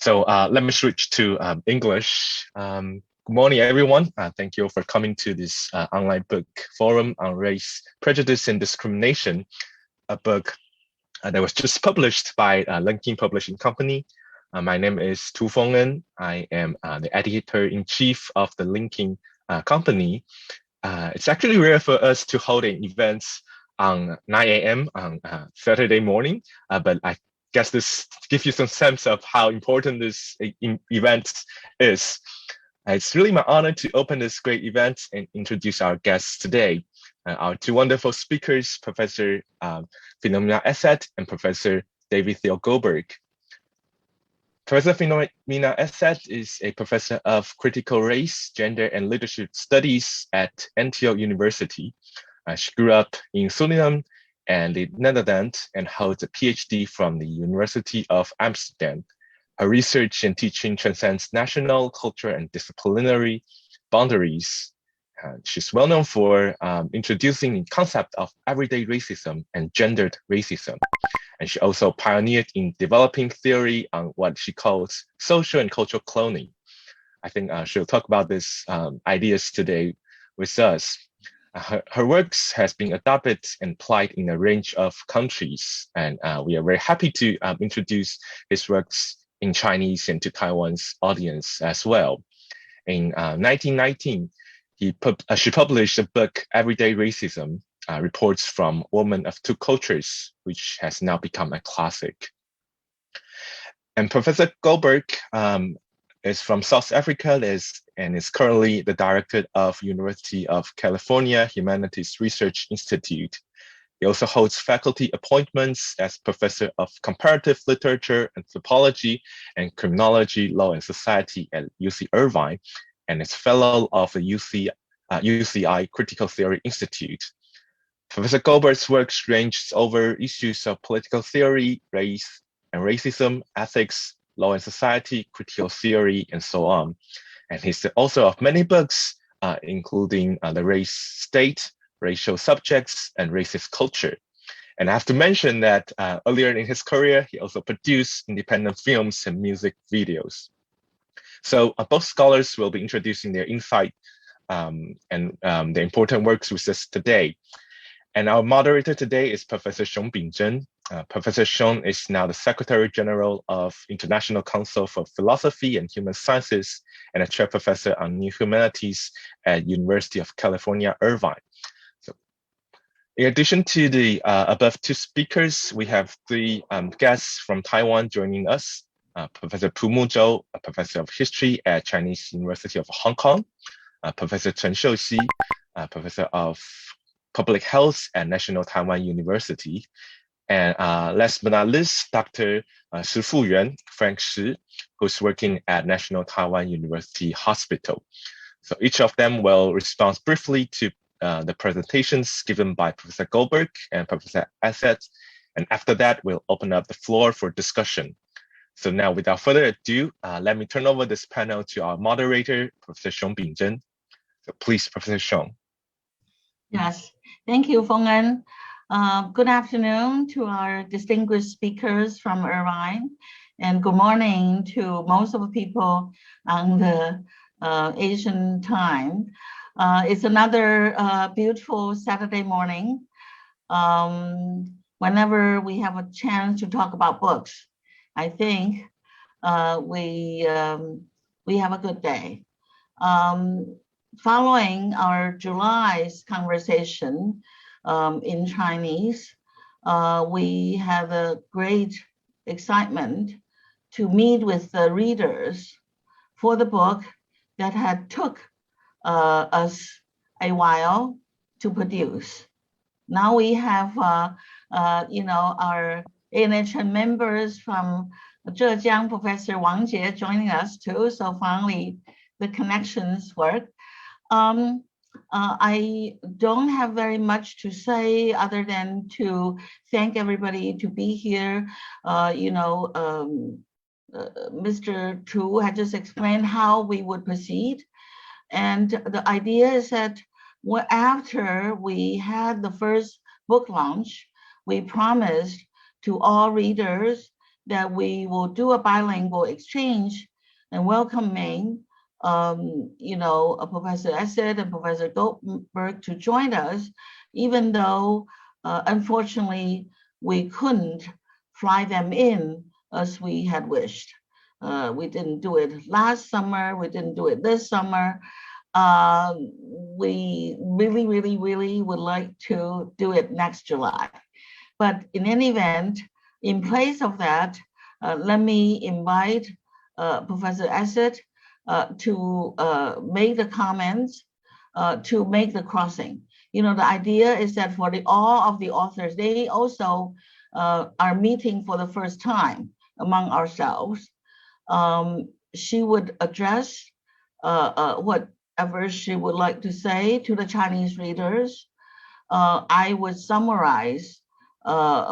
Let me switch to English. Good morning, everyone. Thank you for coming to this online book forum on race, prejudice, and discrimination, a book that was just published by Linking Publishing Company. My name is Tu Feng'en. I am the editor-in-chief of the Linking company. It's actually rare for us to hold an event on 9 a.m. on Saturday morning, but I guess this gives you some sense of how important this event is. It's really my honor to open this great event and introduce our guests today. Our two wonderful speakers, Professor Philomena Essed and Professor Theo Goldberg. Professor Philomena Essed is a professor of critical race, gender, and leadership studies at Antioch University. She grew up in Suriname and the Netherlands and holds a PhD from the University of Amsterdam. Her research and teaching transcends national, cultural, and disciplinary boundaries. She's well known for introducing the concept of everyday racism and gendered racism. And she also pioneered in developing theory on what she calls social and cultural cloning. I think she'll talk about these ideas today with us. Her works has been adopted and applied in a range of countries, and we are very happy to introduce his works in Chinese and to Taiwan's audience as well. In 1919, she published a book, Everyday Racism, Reports from Women of Two Cultures, which has now become a classic. And Professor Goldberg is from South Africa and is currently the director of University of California Humanities Research Institute. He also holds faculty appointments as professor of comparative literature, anthropology, and criminology, law and society at UC Irvine, and is fellow of the UCI Critical Theory Institute. Professor Goldberg's works range over issues of political theory, race and racism, ethics, law and society, critical theory, and so on. And he's the author of many books, including The Race State, Racial Subjects, and Racist Culture. And I have to mention that earlier in his career, he also produced independent films and music videos. So both scholars will be introducing their insight and the important works with us today. And our moderator today is Professor Xiong Bingzhen. Professor Xiong is now the Secretary General of International Council for Philosophy and Human Sciences and a chair professor on New Humanities at University of California, Irvine. So, in addition to the above two speakers, we have three guests from Taiwan joining us. Professor Pu Muzhou, a professor of history at Chinese University of Hong Kong. Professor Chen Shouxi, professor of public health at National Taiwan University. And last but not least, Dr. Shi Fuyuan, Frank Shi, who's working at National Taiwan University Hospital. So each of them will respond briefly to the presentations given by Professor Goldberg and Professor Essed. And after that, we'll open up the floor for discussion. So now, without further ado, let me turn over this panel to our moderator, Professor Xiong Bingzhen. So please, Professor Xiong. Yes, thank you, Feng'en. Good afternoon to our distinguished speakers from Irvine, and good morning to most of the people on the Asian time. It's another beautiful Saturday morning. Whenever we have a chance to talk about books, I think we have a good day. Following our July's conversation in Chinese, we have a great excitement to meet with the readers for the book that had took us a while to produce. Now we have, our ANHN members from Zhejiang, Professor Wang Jie joining us too. So finally, the connections work. I don't have very much to say other than to thank everybody to be here. Mr. Chu had just explained how we would proceed. And the idea is that after we had the first book launch, we promised to all readers that we will do a bilingual exchange and welcoming Professor Essed and Professor Goldberg to join us, even though unfortunately we couldn't fly them in as we had wished. We didn't do it last summer, we didn't do it this summer. We really would like to do it next July. But in any event, in place of that, let me invite Professor Essed to make the comments, to make the crossing. The idea is that for all of the authors, they also are meeting for the first time among ourselves. She would address whatever she would like to say to the Chinese readers. I would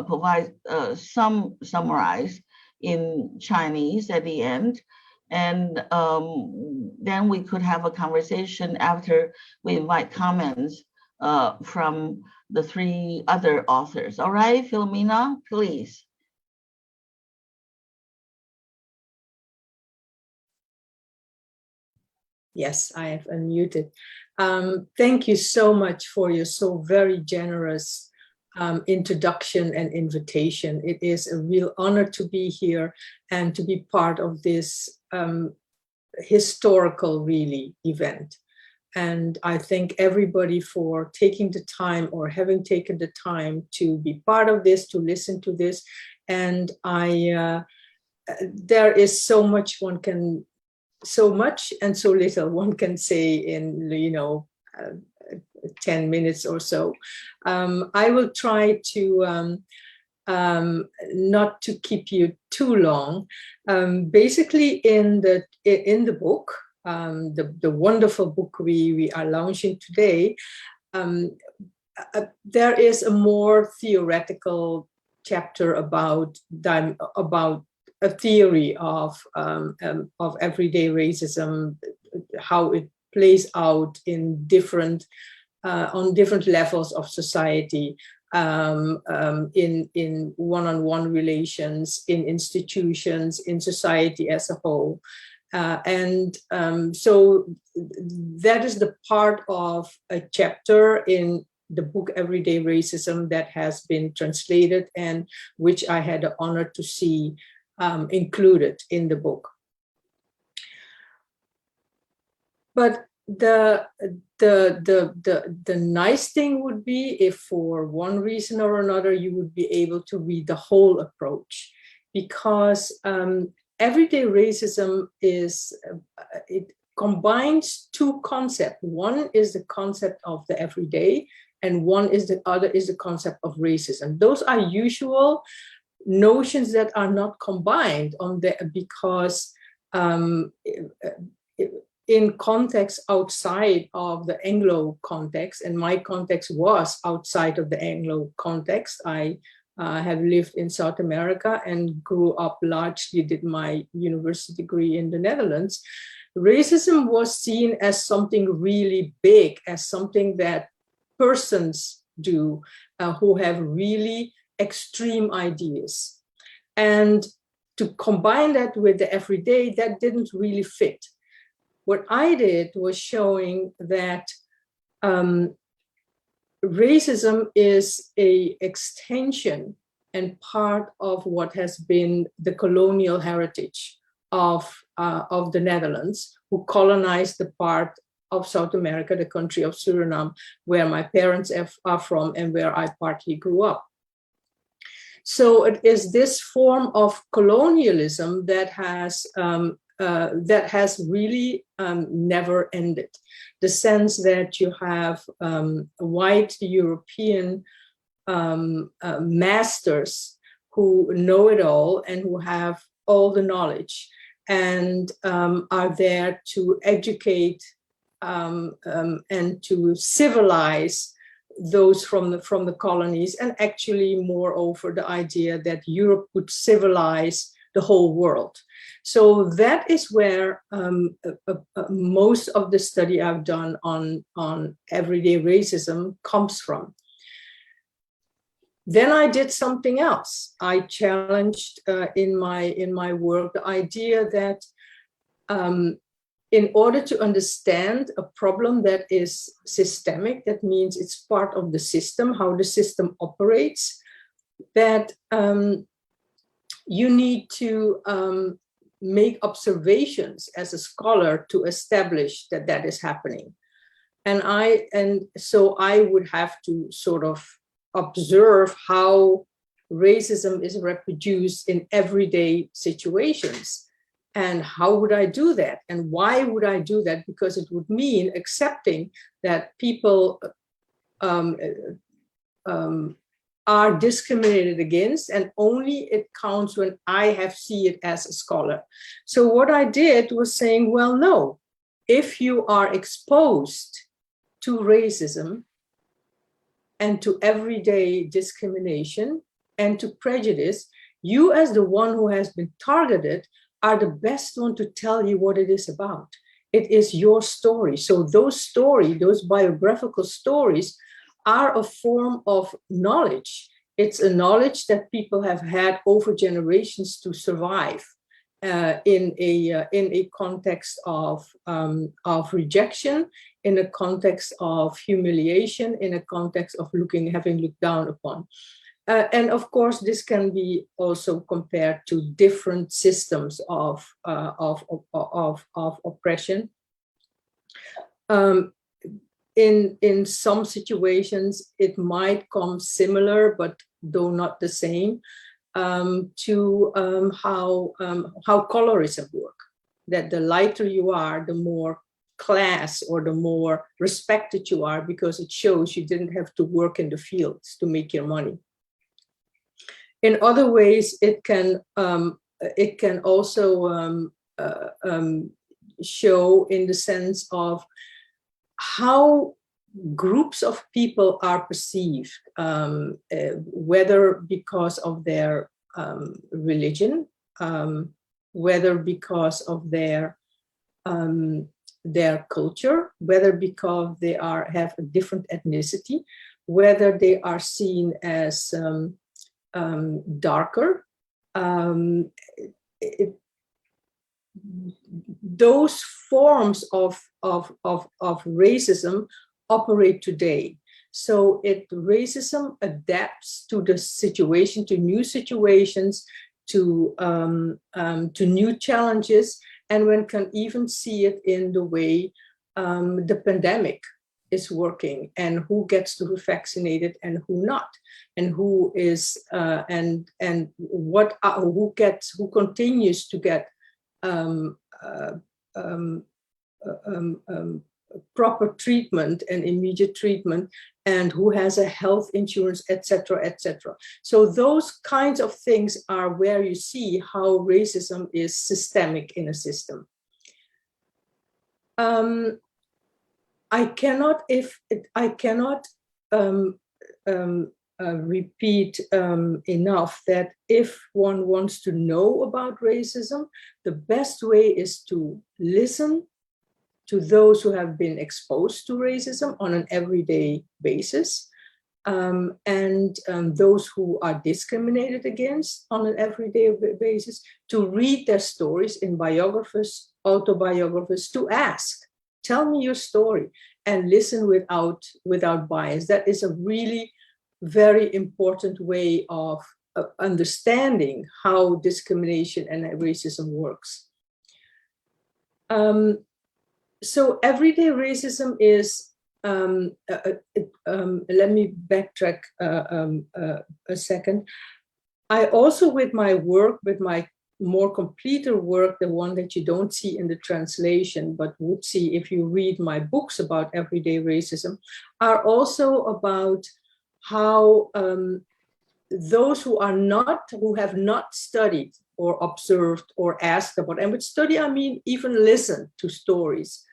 provide some summarize in Chinese at the end. And then we could have a conversation after we invite comments from the three other authors. All right, Philomena, please. Yes, I have unmuted. Thank you so much for your so very generous introduction and invitation. It is a real honor to be here and to be part of this historical, really, event. And I thank everybody for taking the time or having taken the time to be part of this, to listen to this. And there is so much so much and so little one can say in 10 minutes or so. I will try to not to keep you too long. Basically, in the book, the wonderful book we are launching today, there is a more theoretical chapter about a theory of everyday racism, how it plays out in on different levels of society, in one-on-one relations, in institutions, in society as a whole. So that is the part of a chapter in the book Everyday Racism that has been translated and which I had the honor to see included in the book. But the nice thing would be if for one reason or another you would be able to read the whole approach, because everyday racism it combines two concepts. One is the concept of the everyday, and the other is the concept of racism. Those are usual notions that are not combined because in context outside of the Anglo context, and my context was outside of the Anglo context. I have lived in South America and grew up largely, did my university degree in the Netherlands. Racism was seen as something really big, as something that persons do who have really extreme ideas. And to combine that with the everyday, that didn't really fit. What I did was showing that racism is an extension and part of what has been the colonial heritage of the Netherlands, who colonized the part of South America, the country of Suriname, where my parents are from and where I partly grew up. So it is this form of colonialism that has really never ended. The sense that you have white European masters who know it all and who have all the knowledge and are there to educate and to civilize those from the colonies, and actually moreover the idea that Europe would civilize the whole world. So that is where most of the study I've done on everyday racism comes from. Then I did something else. I challenged in my work the idea that in order to understand a problem that is systemic, that means it's part of the system, how the system operates, that you need to make observations as a scholar to establish that that is happening. And so I would have to sort of observe how racism is reproduced in everyday situations. And how would I do that? And why would I do that? Because it would mean accepting that people are discriminated against, and only it counts when I have seen it as a scholar. So what I did was saying, well, no, if you are exposed to racism and to everyday discrimination and to prejudice, you as the one who has been targeted are the best one to tell you what it is about. It is your story. So those biographical stories are a form of knowledge. It's a knowledge that people have had over generations to survive in a context of rejection, in a context of humiliation, in a context of having looked down upon. And of course, this can be also compared to different systems of oppression. In some situations, it might come similar, but though not the same, to how colorism works. That the lighter you are, the more class or the more respected you are, because it shows you didn't have to work in the fields to make your money. In other ways, it can also show in the sense of how groups of people are perceived, whether because of their religion, whether because of their culture, whether because they have a different ethnicity, whether they are seen as darker. Those forms of racism operate today. So racism adapts to the situation, to new situations, to new challenges, and one can even see it in the way the pandemic is working, and who gets to be vaccinated and who not, and who is who continues to get proper treatment and immediate treatment, and who has a health insurance, etc., etc. So those kinds of things are where you see how racism is systemic in a system. I cannot repeat enough that if one wants to know about racism, the best way is to listen to those who have been exposed to racism on an everyday basis, and those who are discriminated against on an everyday basis, to read their stories in biographies, autobiographies, to ask, tell me your story, and listen without bias. That is a really very important way of understanding how discrimination and racism works. So everyday racism is, let me backtrack a second. I also, with my work, with my more completer work, the one that you don't see in the translation, but would see if you read my books about everyday racism, are also about how those who have not studied or observed or asked about, and with study I mean even listen to stories,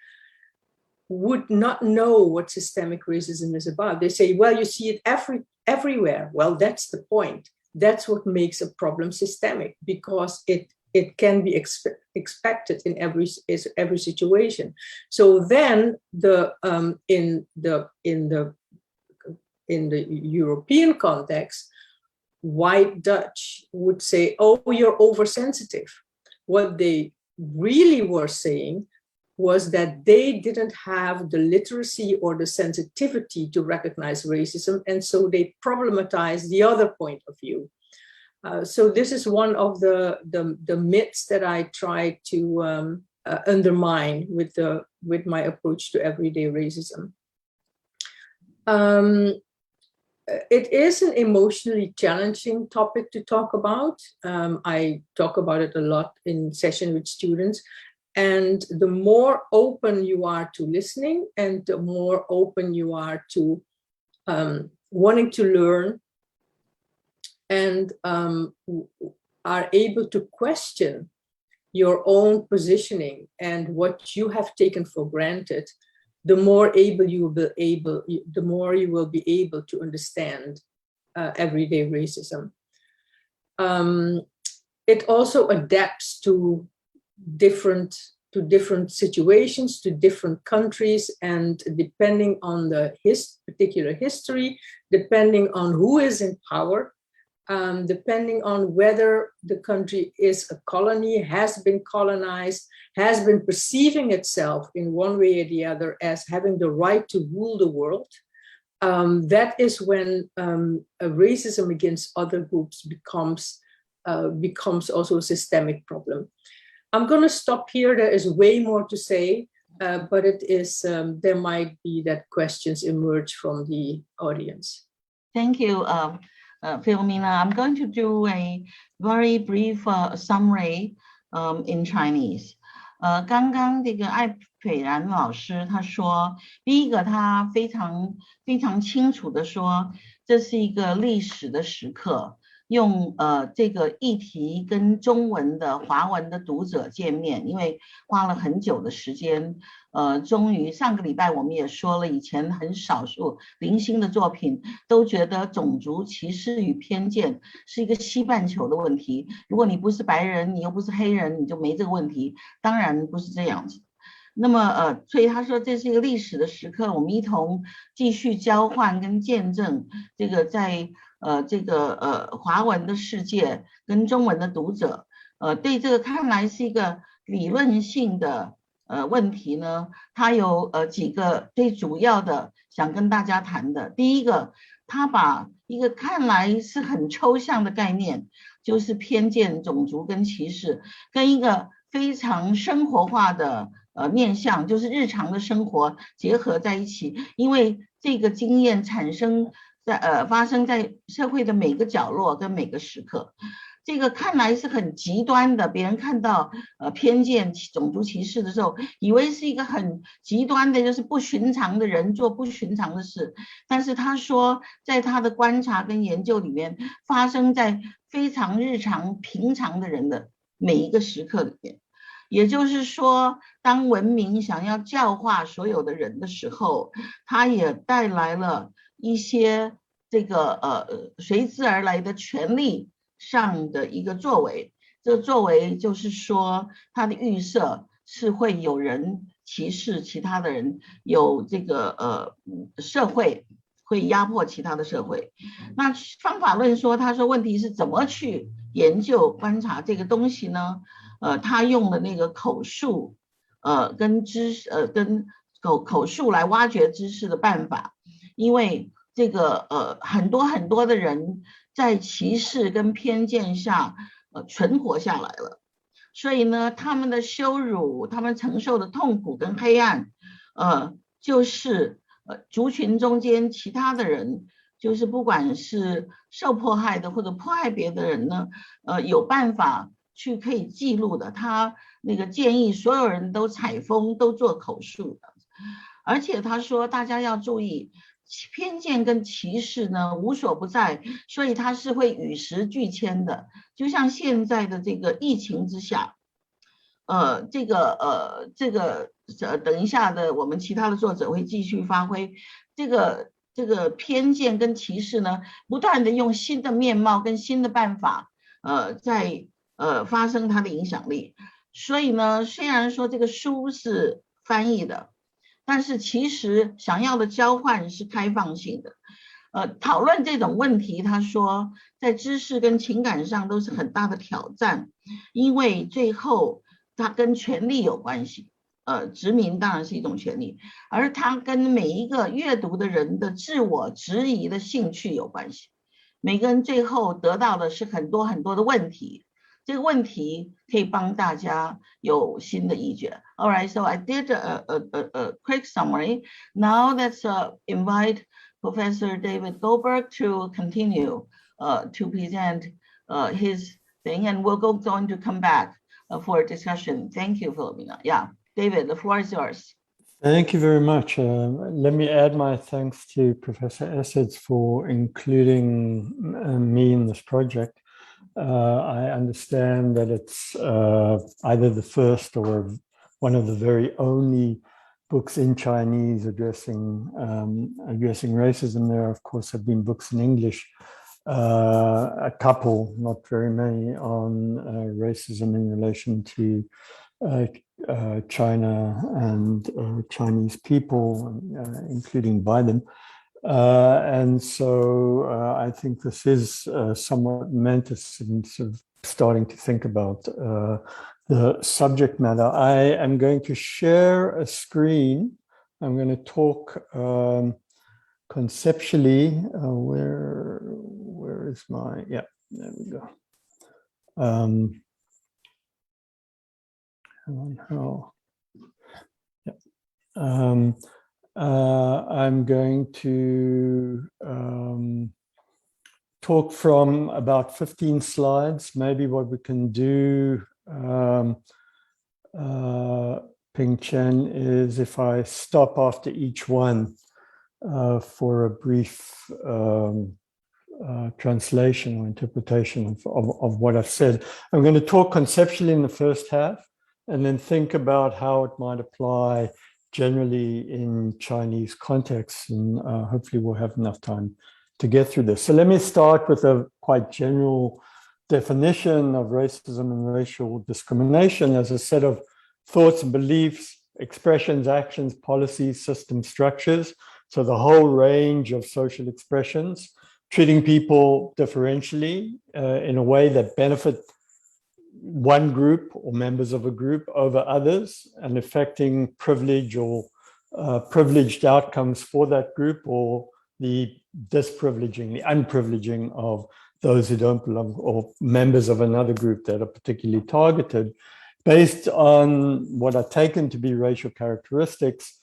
would not know what systemic racism is about. They say, well, you see it everywhere. Well, that's the point. That's what makes a problem systemic, because it can be expected in every situation. So then in the European context, white Dutch would say, oh, you're oversensitive. What they really were saying was that they didn't have the literacy or the sensitivity to recognize racism, and so they problematized the other point of view. So this is one of the myths that I try to undermine with my approach to everyday racism. It is an emotionally challenging topic to talk about. I talk about it a lot in session with students. And the more open you are to listening and the more open you are to wanting to learn and are able to question your own positioning and what you have taken for granted, the more you will be able to understand everyday racism. It also adapts to different situations, to different countries, and depending on the particular history, depending on who is in power, depending on whether the country is a colony, has been colonized, has been perceiving itself in one way or the other as having the right to rule the world, that is when racism against other groups becomes also a systemic problem. I'm going to stop here. There is way more to say, but it is there might be that questions emerge from the audience. Thank you, Philomena. I'm going to do a very brief summary in Chinese. 刚刚这个艾斐然老师他说，第一个他非常清楚的说，这是一个历史的时刻。用这个议题跟中文的华文的读者见面，因为花了很久的时间，终于上个礼拜我们也说了，以前很少数零星的作品都觉得种族歧视与偏见是一个西半球的问题，如果你不是白人，你又不是黑人，你就没这个问题，当然不是这样子。那么所以他说这是一个历史的时刻，我们一同继续交换跟见证这个在华文的世界跟中文的读者对这个看来是一个理论性的问题呢，他有几个最主要的想跟大家谈的。第一个，他把一个看来是很抽象的概念，就是偏见、种族跟歧视，跟一个非常生活化的面向，就是日常的生活结合在一起，因为这个经验发生在社会的每个角落跟每个时刻。这个看来是很极端的，别人看到偏见、种族歧视的时候，以为是一个很极端的，就是不寻常的人做不寻常的事。但是他说，在他的观察跟研究里面，发生在非常日常平常的人的每一个时刻里面。也就是说，当文明想要教化所有的人的时候，它也带来了一些这个随之而来的权利上的一个作为。这个作为就是说，它的预设是会有人歧视其他的人，有这个社会会压迫其他的社会。那方法论说，他说问题是怎么去研究观察这个东西呢？他用的那个口述跟口述来挖掘知识的办法，因为这个很多的人在歧视跟偏见下存活下来了，所以呢，他们的羞辱，他们承受的痛苦跟黑暗，就是族群中间其他的人，就是不管是受迫害的或者迫害别的人呢，有办法去可以记录的。他那个建议所有人都采风，都做口述的。而且他说大家要注意，偏见跟歧视呢无所不在，所以它是会与时俱迁的。就像现在的这个疫情之下，这个等一下的我们其他的作者会继续发挥这个偏见跟歧视呢，不断的用新的面貌跟新的办法在发生它的影响力。所以呢，虽然说这个书是翻译的，但是其实想要的交换是开放性的。讨论这种问题，他说在知识跟情感上都是很大的挑战，因为最后它跟权力有关系。殖民当然是一种权利，而它跟每一个阅读的人的自我质疑的兴趣有关系。每个人最后得到的是很多很多的问题，这个问题可以帮大家有新的意见。All right, so I did a quick summary. Now let's invite Professor David Goldberg to continue to present his thing, and we're going to come back for a discussion. Thank you, Philomena. Yeah. David, the floor is yours. Thank you very much. Let me add my thanks to Professor Essed for including me in this project. I understand that it's either the first or one of the very only books in Chinese addressing racism. There, of course, have been books in English, a couple, not very many, on racism in relation to China and Chinese people, including Biden. And so I think this is somewhat momentous in sort of starting to think about the subject matter. I am going to share a screen. I'm going to talk conceptually. Where is my, yeah, there we go. I'm going to talk from about 15 slides. Maybe what we can do, Ping Chen, is if I stop after each one for a brief translation or interpretation of what I've said. I'm going to talk conceptually in the first half, and then think about how it might apply generally in Chinese contexts, and hopefully we'll have enough time to get through this. So let me start with a quite general definition of racism and racial discrimination as a set of thoughts and beliefs, expressions, actions, policies, system structures. So the whole range of social expressions, treating people differentially in a way that benefit one group or members of a group over others, and affecting privilege or privileged outcomes for that group, or the disprivileging, the unprivileging of those who don't belong, or members of another group that are particularly targeted, based on what are taken to be racial characteristics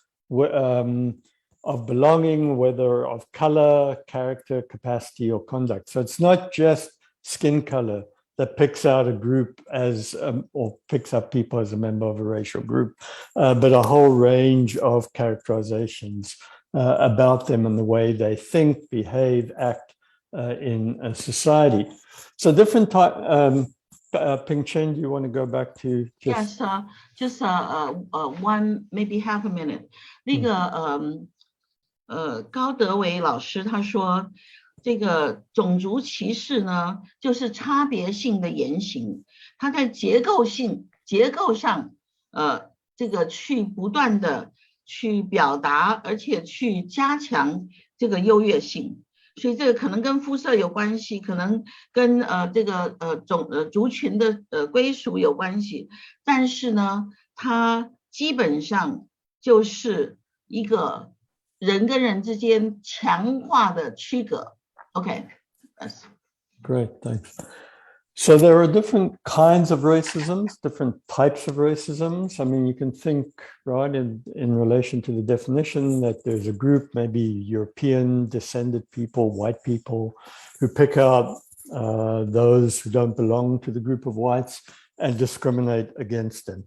of belonging, whether of color, character, capacity, or conduct. So it's not just skin color that picks out a group as, or picks up people as a member of a racial group, but a whole range of characterizations about them and the way they think, behave, act in a society. So different type, Ping Chen, do you want to go back to just... Yes, just one, maybe half a minute. 那个高德维老师他说，这个种族歧视呢，就是差别性的言行，它在结构上，这个去不断的去表达，而且去加强这个优越性。所以这个可能跟肤色有关系，可能跟这个族群的归属有关系，但是呢，它基本上就是一个人跟人之间强化的区隔。Okay. Yes. Great, thanks. So there are different kinds of racisms, different types of racisms. I mean, you can think, right, in relation to the definition that there's a group, maybe European descended people, white people, who pick out those who don't belong to the group of whites and discriminate against them.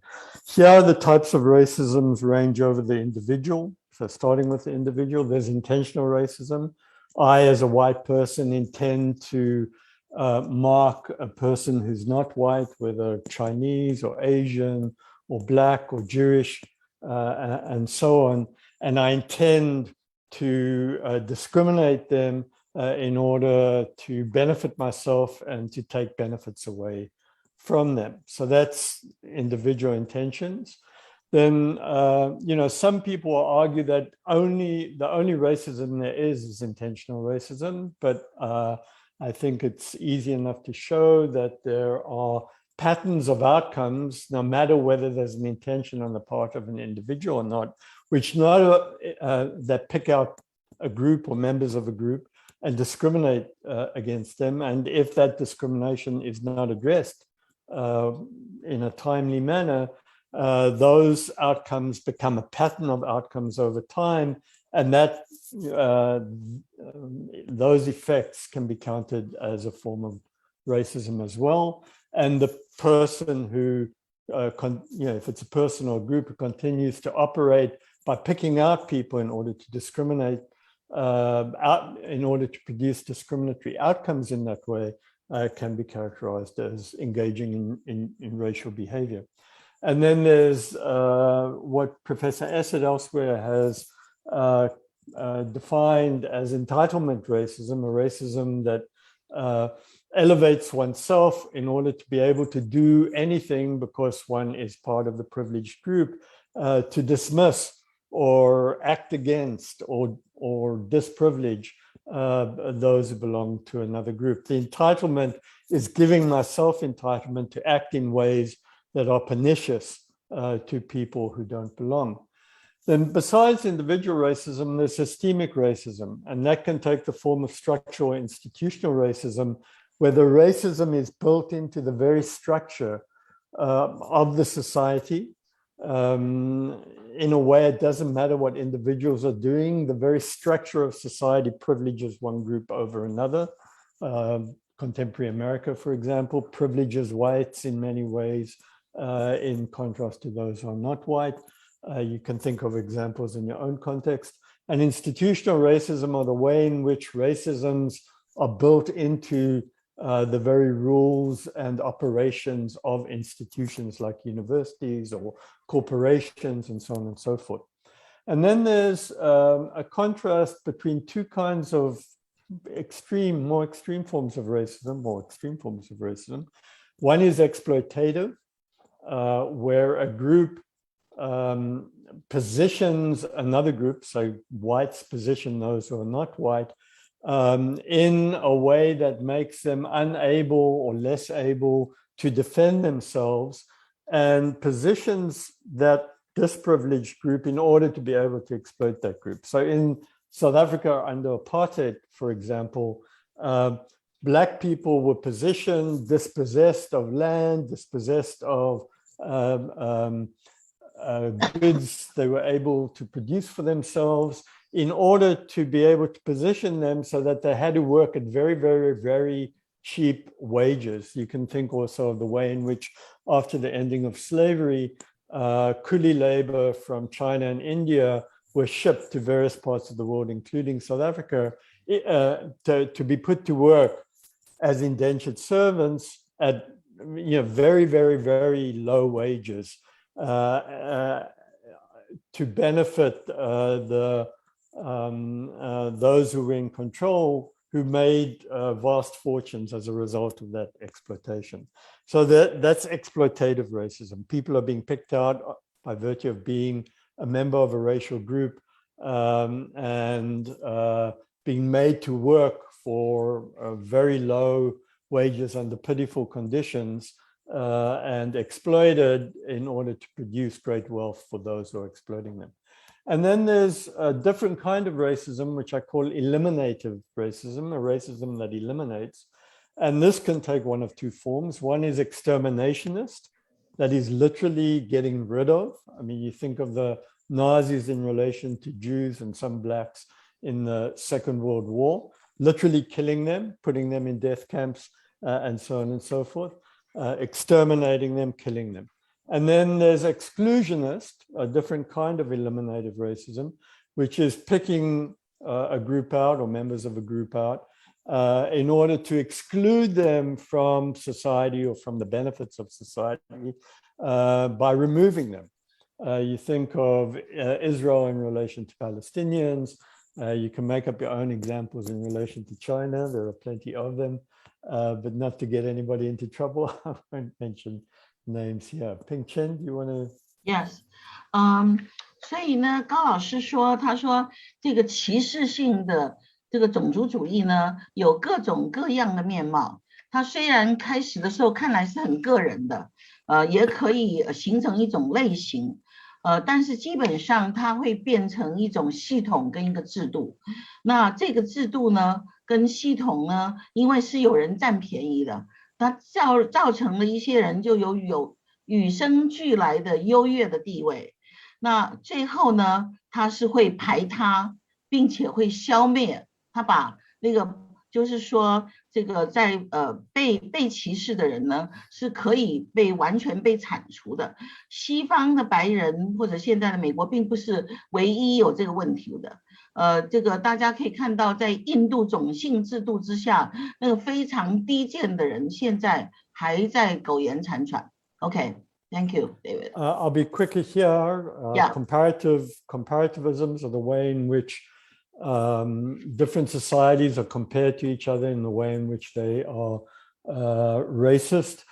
Here, the types of racisms range over the individual. So starting with the individual, there's intentional racism. I, as a white person, intend to mark a person who's not white, whether Chinese or Asian or Black or Jewish, and so on. And I intend to discriminate them in order to benefit myself and to take benefits away from them. So that's individual intentions. then some people will argue that the only racism there is intentional racism, but I think it's easy enough to show that there are patterns of outcomes, no matter whether there's an intention on the part of an individual or not, which that pick out a group or members of a group and discriminate against them. And if that discrimination is not addressed in a timely manner, those outcomes become a pattern of outcomes over time, and that those effects can be counted as a form of racism as well. And the person who, if it's a person or a group who continues to operate by picking out people in order to discriminate, in order to produce discriminatory outcomes in that way, can be characterized as engaging in racial behavior. And then there's what Professor Essed elsewhere has defined as entitlement racism, a racism that elevates oneself in order to be able to do anything because one is part of the privileged group, to dismiss or act against or disprivilege those who belong to another group. The entitlement is giving myself entitlement to act in ways that are pernicious to people who don't belong. Then besides individual racism, there's systemic racism, and that can take the form of structural or institutional racism, where the racism is built into the very structure of the society. In a way, it doesn't matter what individuals are doing. The very structure of society privileges one group over another. Contemporary America, for example, privileges whites in many ways, in contrast to those who are not white. You can think of examples in your own context. And institutional racism are the way in which racisms are built into the very rules and operations of institutions like universities or corporations and so on and so forth. And then there's a contrast between two kinds of more extreme forms of racism. One is exploitative, where a group positions another group, so whites position those who are not white, in a way that makes them unable or less able to defend themselves, and positions that disprivileged group in order to be able to exploit that group. So in South Africa under apartheid, for example, Black people were positioned, dispossessed of land, dispossessed of goods they were able to produce for themselves, in order to be able to position them so that they had to work at very, very, very cheap wages. You can think also of the way in which, after the ending of slavery, coolie labor from China and India were shipped to various parts of the world, including South Africa, to be put to work as indentured servants at very, very, very low wages, to benefit those who were in control, who made vast fortunes as a result of that exploitation. So that's exploitative racism. People are being picked out by virtue of being a member of a racial group, and being made to work for very low wages under pitiful conditions, and exploited in order to produce great wealth for those who are exploiting them. And then there's a different kind of racism, which I call eliminative racism, a racism that eliminates. And this can take one of two forms. One is exterminationist, that is literally getting rid of. I mean, you think of the Nazis in relation to Jews and some Blacks in the Second World War, literally killing them, putting them in death camps, and so on and so forth, exterminating them, killing them. And then there's exclusionist, a different kind of eliminative racism, which is picking a group out or members of a group out in order to exclude them from society or from the benefits of society by removing them. You think of Israel in relation to Palestinians. You can make up your own examples in relation to China. There are plenty of them, but not to get anybody into trouble, I won't mention names here. Ping Chen, do you want to Yes. 所以呢，高老师说，他说这个歧视性的这个种族主义呢，有各种各样的面貌。它虽然开始的时候看来是很个人的，也可以形成一种类型，但是基本上它会变成一种系统跟一个制度。那这个制度呢，跟系统呢，因为是有人占便宜的，它造成了一些人就有与生俱来的优越的地位。那最后呢，它是会排他，并且会消灭，它把那个就是说这个在被歧视的人呢，是可以完全被铲除的。西方的白人或者现在的美国并不是唯一有这个问题的。这个大家可以看到，在印度种姓制度之下，那个非常低贱的人现在还在苟延残喘。OK。Thank you, David. I'll be quicker here. Yeah. Comparativisms are the way in which different societies are compared to each other in the way in which they are racist.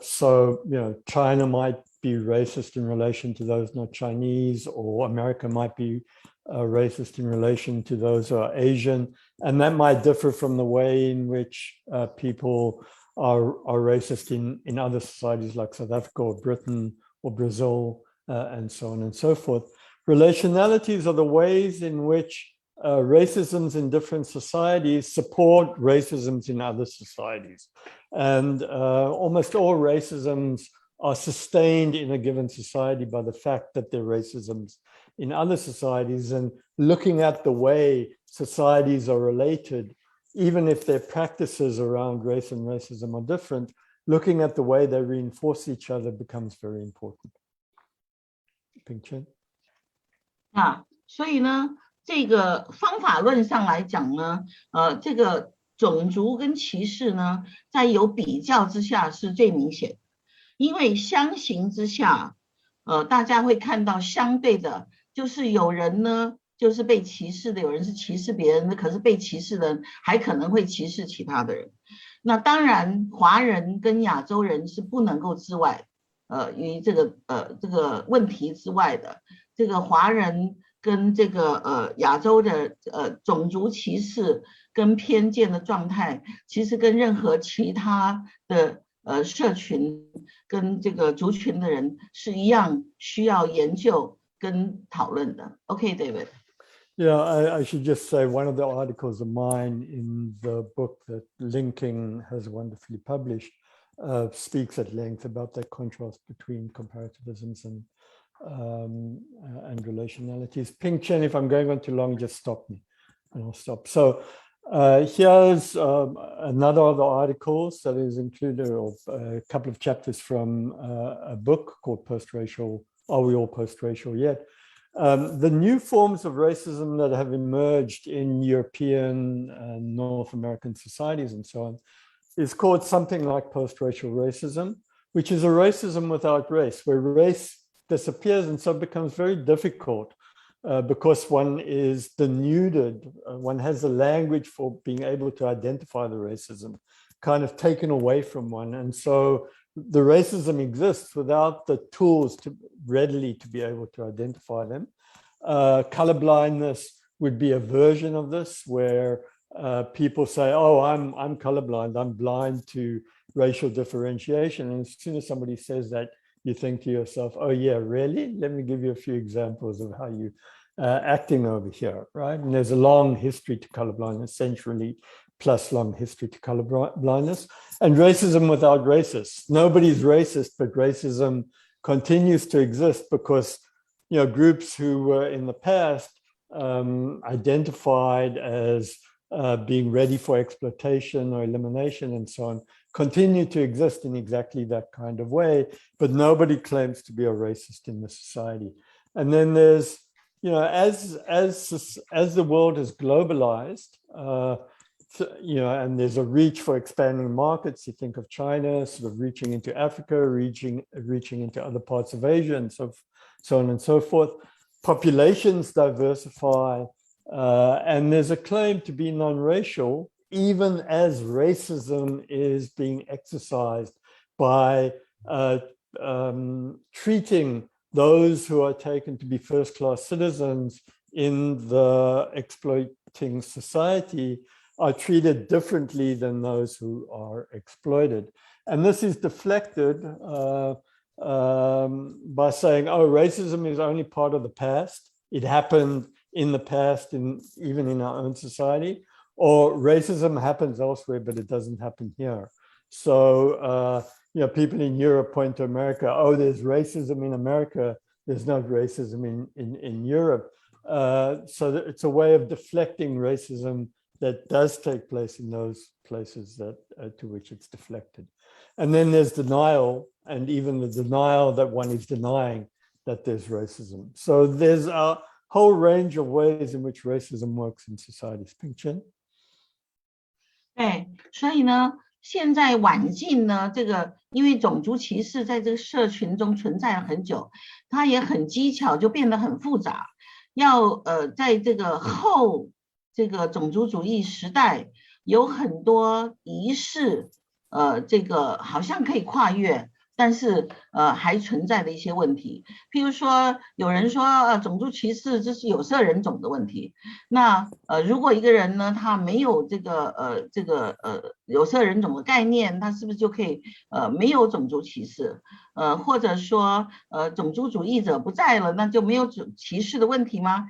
So, China might be racist in relation to those not Chinese, or America might be racist in relation to those who are Asian. And that might differ from the way in which people are racist in other societies like South Africa or Britain or Brazil, and so on and so forth. Relationalities are the ways in which racisms in different societies support racisms in other societies. And almost all racisms are sustained in a given society by the fact that there are racisms in other societies. And looking at the way societies are related, even if their practices around race and racism are different, looking at the way they reinforce each other becomes very important. Ping Chen? 所以呢，这个方法论上来讲呢，这个种族跟歧视呢，在有比较之下是最明显，因为相形之下，大家会看到相对的，就是有人呢。就是被歧视的，有人是歧视别人的，可是被歧视的人还可能会歧视其他的人。那当然，华人跟亚洲人是不能够之外，于这个问题之外的。这个华人跟这个亚洲的种族歧视跟偏见的状态，其实跟任何其他的社群跟这个族群的人是一样需要研究跟讨论的。OK, David. Yeah, I should just say one of the articles of mine in the book that Linking has wonderfully published speaks at length about that contrast between comparativisms and relationalities. Ping Chen, if I'm going on too long, just stop me and I'll stop. So here's another of the articles that is included, or a couple of chapters from a book called Post-Racial, Are We All Post-Racial Yet? The new forms of racism that have emerged in European and North American societies and so on is called something like post-racial racism, which is a racism without race, where race disappears, and so it becomes very difficult because one is denuded, one has the language for being able to identify the racism kind of taken away from one. And so the racism exists without the tools to readily to be able to identify them. Colorblindness would be a version of this, where people say, oh, I'm colorblind, I'm blind to racial differentiation. And as soon as somebody says that, you think to yourself, oh yeah, really? Let me give you a few examples of how you acting over here, right? And there's a long history to colorblindness, century plus long history to colorblindness. And racism without racists. Nobody's racist, but racism continues to exist because, groups who were in the past identified as being ready for exploitation or elimination and so on, continue to exist in exactly that kind of way, but nobody claims to be a racist in the society. And then there's, as the world has globalized, and there's a reach for expanding markets. You think of China sort of reaching into Africa, reaching into other parts of Asia, and so on and so forth. Populations diversify, and there's a claim to be non-racial, even as racism is being exercised by treating those who are taken to be first-class citizens in the exploiting society are treated differently than those who are exploited. And this is deflected by saying, oh, racism is only part of the past. It happened in the past, even in our own society, or racism happens elsewhere, but it doesn't happen here. So, people in Europe point to America, oh, there's racism in America, there's no racism in Europe. So it's a way of deflecting racism that does take place in those places that to which it's deflected. And then there's denial, and even the denial that one is denying that there's racism. So there's a whole range of ways in which racism works in societies. Ping Chen? 对，所以呢，现在晚近呢，这个因为种族歧视在这个社群中存在了很久，它也很技巧，就变得很复杂。要在这个后这个种族主义时代，有很多仪式，这个好像可以跨越，但是还存在的一些问题。譬如说，有人说种族歧视这是有色人种的问题。那如果一个人呢，他没有这个有色人种的概念，他是不是就可以没有种族歧视？或者说种族主义者不在了，那就没有歧视的问题吗？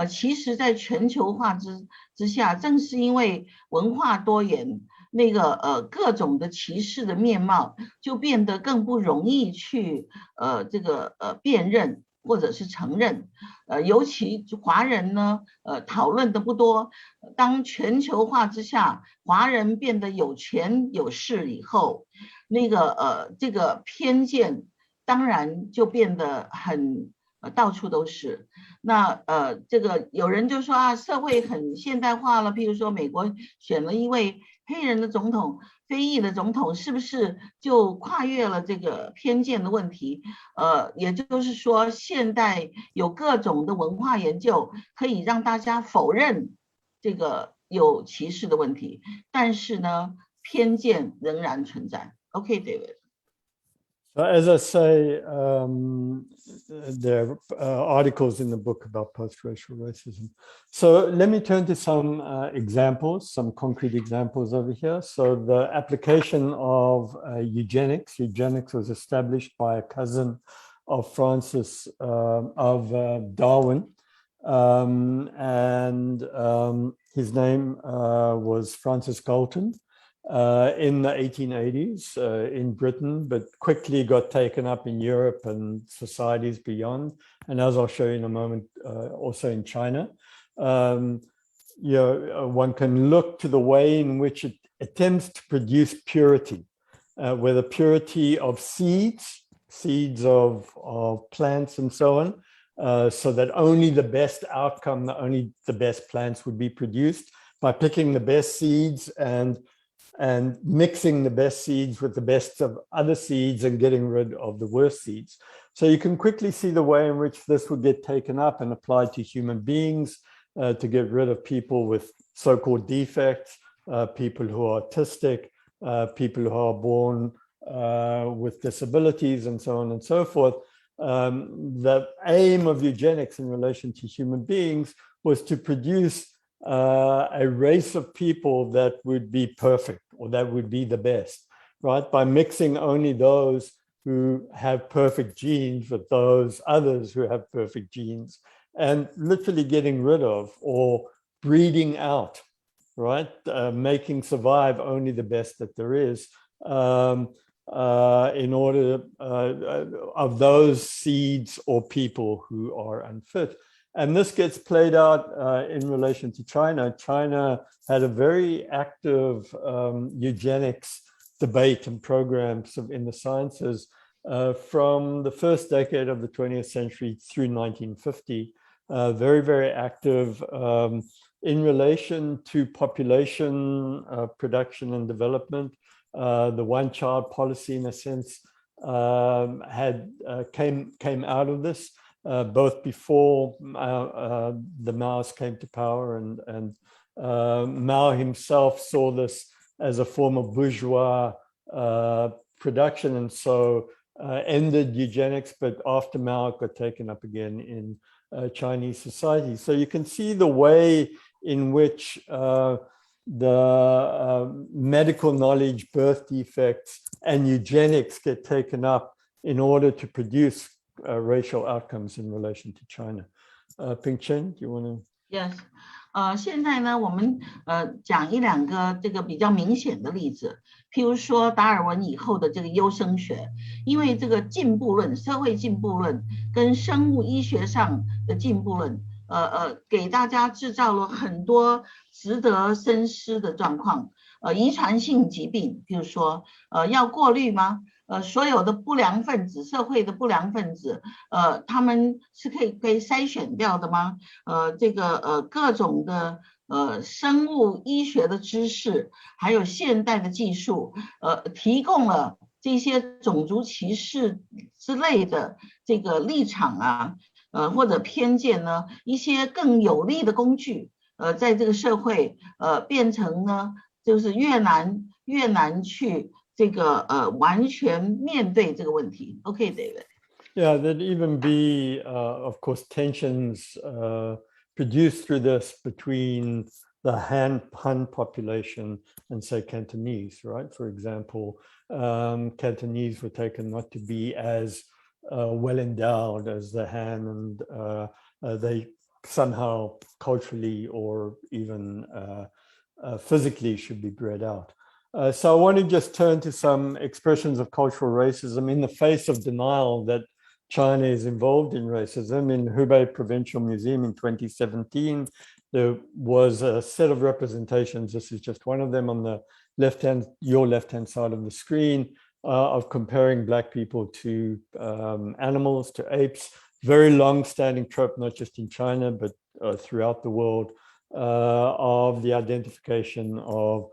其实在全球化之下，正是因为文化多元，那个各种的歧视的面貌就变得更不容易去辨认或者是承认。尤其华人呢讨论的不多，当全球化之下，华人变得有权有势以后，那个这个偏见当然就变得很到处都是。那这个有人就说社会很现代化了，譬如说美国选了一位黑人的总统，非裔的总统，是不是就跨越了这个偏见的问题？也就是说，现代有各种的文化研究可以让大家否认这个有歧视的问题，但是呢，偏见仍然存在。Okay, David. So as I say, there are articles in the book about post-racial racism. So let me turn to some examples, some concrete examples over here. So the application of eugenics. Eugenics was established by a cousin of Darwin. And his name was Francis Galton. In the 1880s in Britain, but quickly got taken up in Europe and societies beyond. And as I'll show you in a moment, also in China. One can look to the way in which it attempts to produce purity, whether purity of seeds of plants and so on, so that only the best outcome, only the best plants would be produced by picking the best seeds and mixing the best seeds with the best of other seeds and getting rid of the worst seeds. So you can quickly see the way in which this would get taken up and applied to human beings to get rid of people with so-called defects, people who are autistic, people who are born with disabilities and so on and so forth. The aim of eugenics in relation to human beings was to produce a race of people that would be perfect or that would be the best, right? By mixing only those who have perfect genes with those others who have perfect genes and literally getting rid of or breeding out, right? Making survive only the best that there is in order of those seeds or people who are unfit. And this gets played out in relation to China. China had a very active eugenics debate and programs in the sciences from the first decade of the 20th century through 1950. Very, very active in relation to population production and development. The one-child policy, in a sense, came out of this. Both before the Maoists came to power and Mao himself saw this as a form of bourgeois production, and so ended eugenics, but after Mao got taken up again in Chinese society. So you can see the way in which the medical knowledge, birth defects, and eugenics get taken up in order to produce racial outcomes in relation to China. Ping-Chen, do you want to? Yes. 现在呢，我们讲一两个这个比较明显的例子，譬如说达尔文以后的这个优生学，因为这个进步论、社会进步论跟生物医学上的进步论，给大家制造了很多值得深思的状况。遗传性疾病，譬如说要过滤吗？所有的不良分子，社会的不良分子，他们是可以筛选掉的吗？这个各种的生物医学的知识，还有现代的技术，提供了这些种族歧视之类的这个立场啊，或者偏见呢，一些更有力的工具，在这个社会变成呢，就是越难去。这个完全面对这个问题。Okay, David. Yeah, there'd even be, of course, tensions produced through this between the Han population and, say, Cantonese, right? For example, Cantonese were taken not to be as well endowed as the Han, and they somehow culturally or even physically should be bred out. So I want to just turn to some expressions of cultural racism in the face of denial that China is involved in racism. In Hubei Provincial Museum in 2017, there was a set of representations, this is just one of them on the your left-hand side of the screen, of comparing Black people to animals, to apes. Very long-standing trope, not just in China, but throughout the world, of the identification of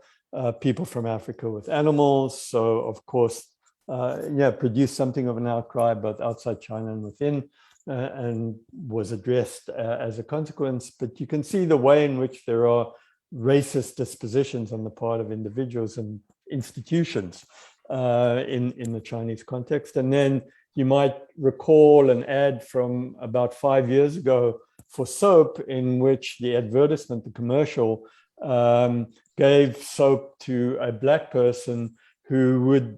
people from Africa with animals. So, of course, produced something of an outcry both outside China and within, and was addressed as a consequence. But you can see the way in which there are racist dispositions on the part of individuals and institutions in the Chinese context. And then you might recall an ad from about 5 years ago for soap, in which the advertisement, the commercial, gave soap to a Black person who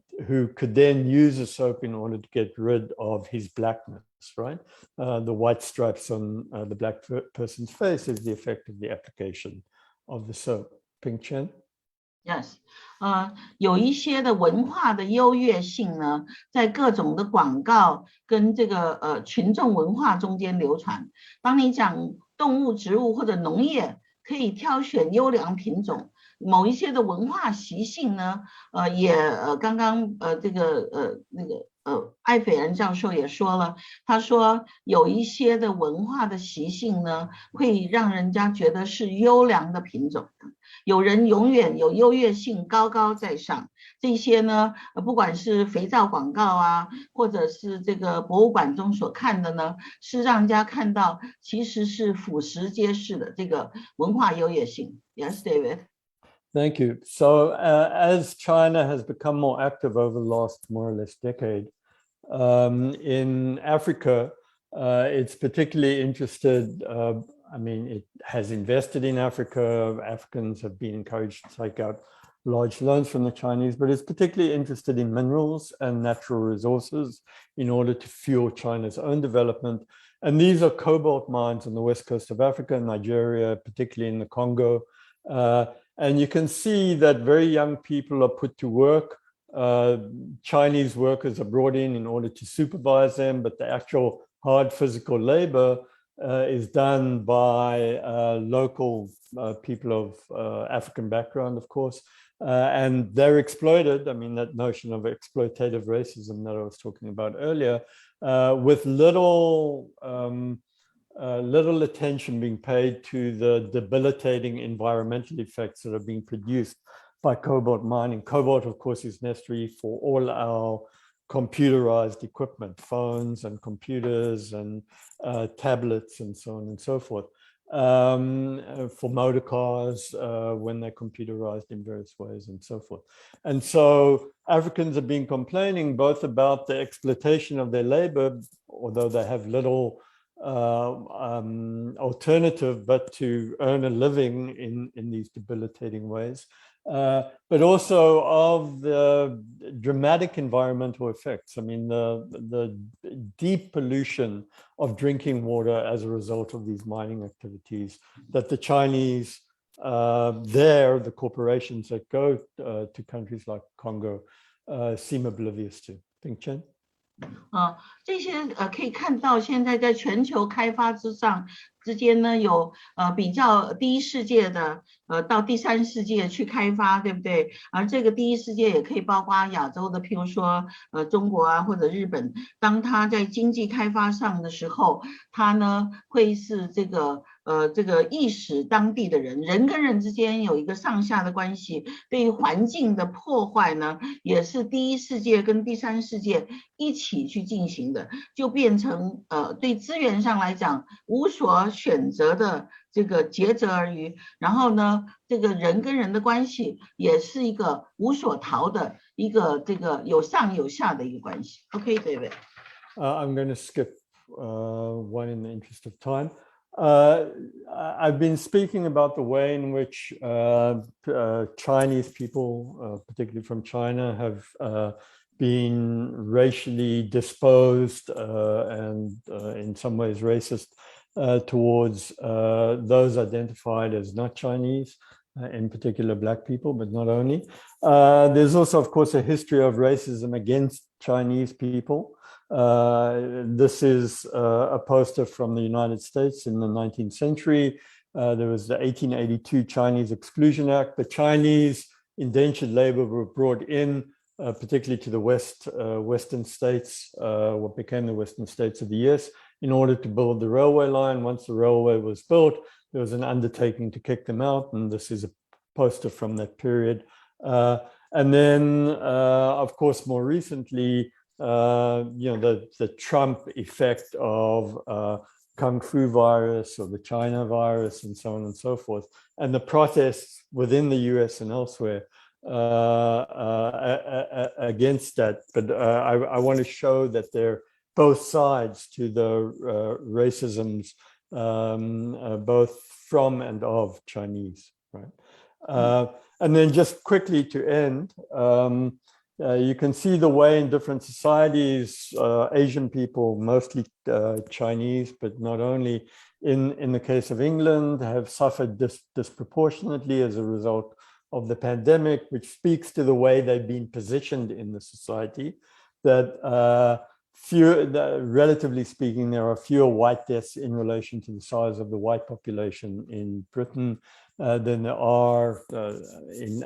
could then use the soap in order to get rid of his Blackness, right? The white stripes on the Black person's face is the effect of the application of the soap. Ping-Chen? Yes. 有一些的文化的优越性呢，在各种的广告跟这个群众文化中间流传。当你讲动物、植物或者农业，可以挑选优良品种。某一些的文化习性呢，也刚刚这个艾斐然教授也说了，他说有一些的文化的习性呢，会让人家觉得是优良的品种。有人永远有优越性，高高在上。这些呢，不管是肥皂广告啊，或者是这个博物馆中所看的呢，是让人家看到其实是俯拾皆是的这个文化优越性。Yes, David. Thank you. So as China has become more active over the last more or less decade, in Africa, it's particularly interested, it has invested in Africa. Africans have been encouraged to take out large loans from the Chinese, but it's particularly interested in minerals and natural resources in order to fuel China's own development. And these are cobalt mines on the west coast of Africa, Nigeria, particularly in the Congo. And you can see that very young people are put to work. Chinese workers are brought in order to supervise them, but the actual hard physical labor is done by local people of African background, of course. And they're exploited. I mean, that notion of exploitative racism that I was talking about earlier, with little attention being paid to the debilitating environmental effects that are being produced by cobalt mining. Cobalt, of course, is necessary for all our computerized equipment, phones and computers and tablets and so on and so forth. for motor cars when they're computerized in various ways and so forth. And so Africans have been complaining both about the exploitation of their labor, although they have little alternative but to earn a living in these debilitating ways, but also of the dramatic environmental effects. I mean, the deep pollution of drinking water as a result of these mining activities that the Chinese, the corporations that go to countries like Congo seem oblivious to. Think, Chen? 这些可以看到，现在在全球开发之间呢，有比较第一世界的到第三世界去开发，对不对？而这个第一世界也可以包括亚洲的，譬如说中国啊或者日本，当它在经济开发上的时候，它呢会是这个意识当地的人跟人之间有一个上下的关系，对于环境的破坏呢，也是第一世界跟第三世界一起去进行的，就变成对资源上来讲无所选择的这个竭泽而渔，然后呢，这个人跟人的关系也是一个无所逃的一个这个有上有下的一个关系。Okay, David. I'm going to skip one in the interest of time. I've been speaking about the way in which Chinese people, particularly from China, have been racially disposed and in some ways racist towards those identified as not Chinese, in particular Black people, but not only. There's also, of course, a history of racism against Chinese people. This is a poster from the United States in the 19th century. There was the 1882 Chinese Exclusion Act. The Chinese indentured labor were brought in, particularly to the western states, what became the western states of the US, in order to build the railway line. Once the railway was built, there was an undertaking to kick them out, and this is a poster from that period. And then, of course, more recently, the Trump effect of Kung Fu virus or the China virus and so on and so forth, and the protests within the US and elsewhere against that. But I want to show that they're both sides to the racisms, both from and of Chinese, right? And then just quickly to end, you can see the way in different societies, Asian people, mostly Chinese, but not only, in the case of England, have suffered disproportionately as a result of the pandemic, which speaks to the way they've been positioned in the society, that relatively speaking, there are fewer white deaths in relation to the size of the white population in Britain than there are in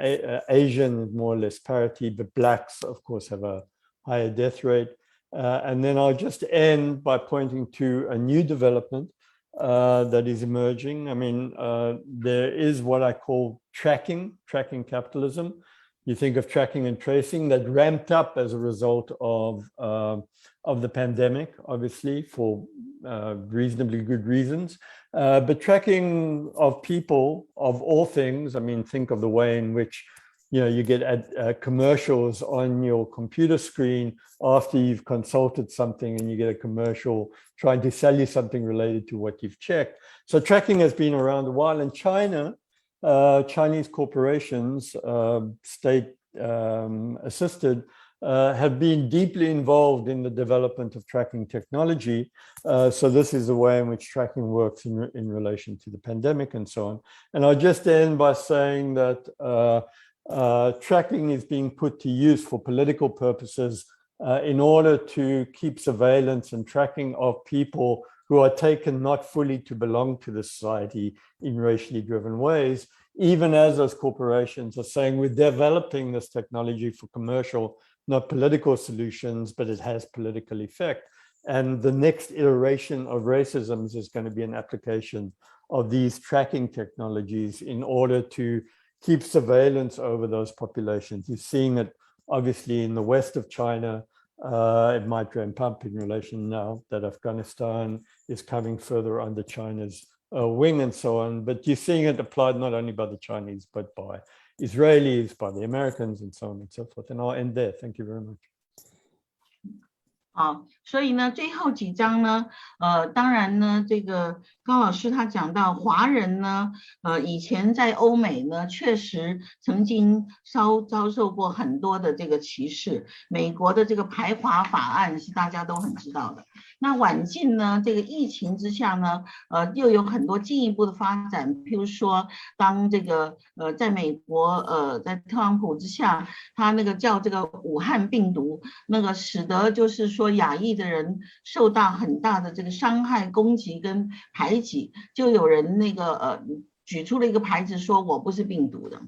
Asian, more or less parity, but Blacks, of course, have a higher death rate. And then I'll just end by pointing to a new development that is emerging. I mean, there is what I call tracking capitalism. You think of tracking and tracing that ramped up as a result of the pandemic, obviously, for reasonably good reasons. But tracking of people, of all things, I mean, think of the way in which, you get commercials on your computer screen after you've consulted something, and you get a commercial trying to sell you something related to what you've checked. So tracking has been around a while. In China, Chinese corporations, state assisted, have been deeply involved in the development of tracking technology. So this is the way in which tracking works in relation to the pandemic and so on. And I'll just end by saying that tracking is being put to use for political purposes in order to keep surveillance and tracking of people who are taken not fully to belong to the society in racially driven ways, even as those corporations are saying, we're developing this technology for commercial, not political solutions, but it has political effect. And the next iteration of racism is going to be an application of these tracking technologies in order to keep surveillance over those populations. You're seeing it obviously in the west of China. It might ramp up in relation now that Afghanistan is coming further under China's wing and so on. But you're seeing it applied not only by the Chinese, but by Israelis, by the Americans, and so on and so forth. And I'll end there. Thank you very much. 好，所以呢，最后几章呢，当然呢，这个高老师他讲到华人呢，以前在欧美呢，确实曾经遭受过很多的这个歧视。美国的这个排华法案是大家都很知道的。那晚近呢，这个疫情之下呢，又有很多进一步的发展。譬如说，当这个在美国在特朗普之下，他那个叫这个武汉病毒，那个使得就是说亚裔的人受到很大的这个伤害、攻击跟排挤，就有人那个举出了一个牌子说我不是病毒的。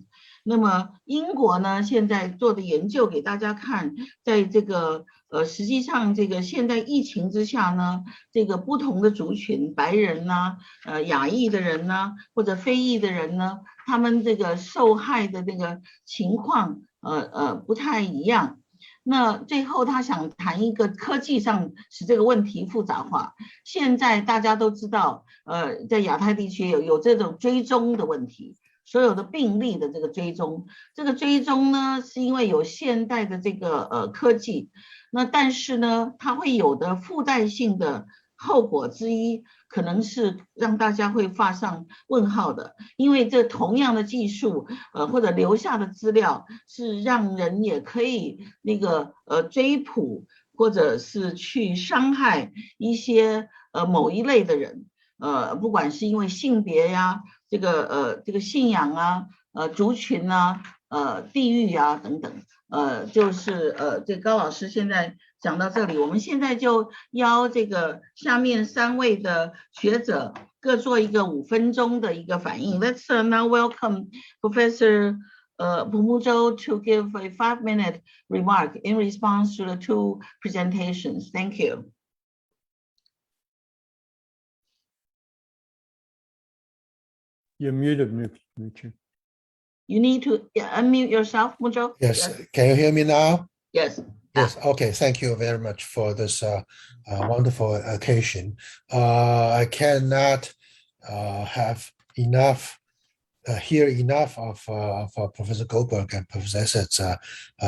那么英国呢，现在做的研究给大家看，在这个实际上这个现在疫情之下呢，这个不同的族群，白人呢，亚裔的人呢，或者非裔的人呢，他们这个受害的这个情况不太一样。那最后他想谈一个科技上使这个问题复杂化。现在大家都知道，在亚太地区有这种追踪的问题，所有的病例的这个追踪，这个追踪呢是因为有现代的这个科技，那但是呢它会有的附带性的后果之一，可能是让大家会发上问号的，因为这同样的技术，或者留下的资料是让人也可以那个追捕，或者是去伤害一些某一类的人，不管是因为性别呀，这个信仰啊，族群啊，地域啊等等，就是这高老师现在讲到这里，我们现在就邀这个下面3位的学者各做一个5分钟的一个反应。Let's now welcome Professor Pumujo to give a 5-minute remark in response to the 2 presentations. Thank you. You're muted, Mucho. You need to unmute yourself, Mujo. Yes. Can you hear me now? Yes. Yes. Okay. Thank you very much for this wonderful occasion. I cannot hear enough of Professor Goldberg and Professor Essed's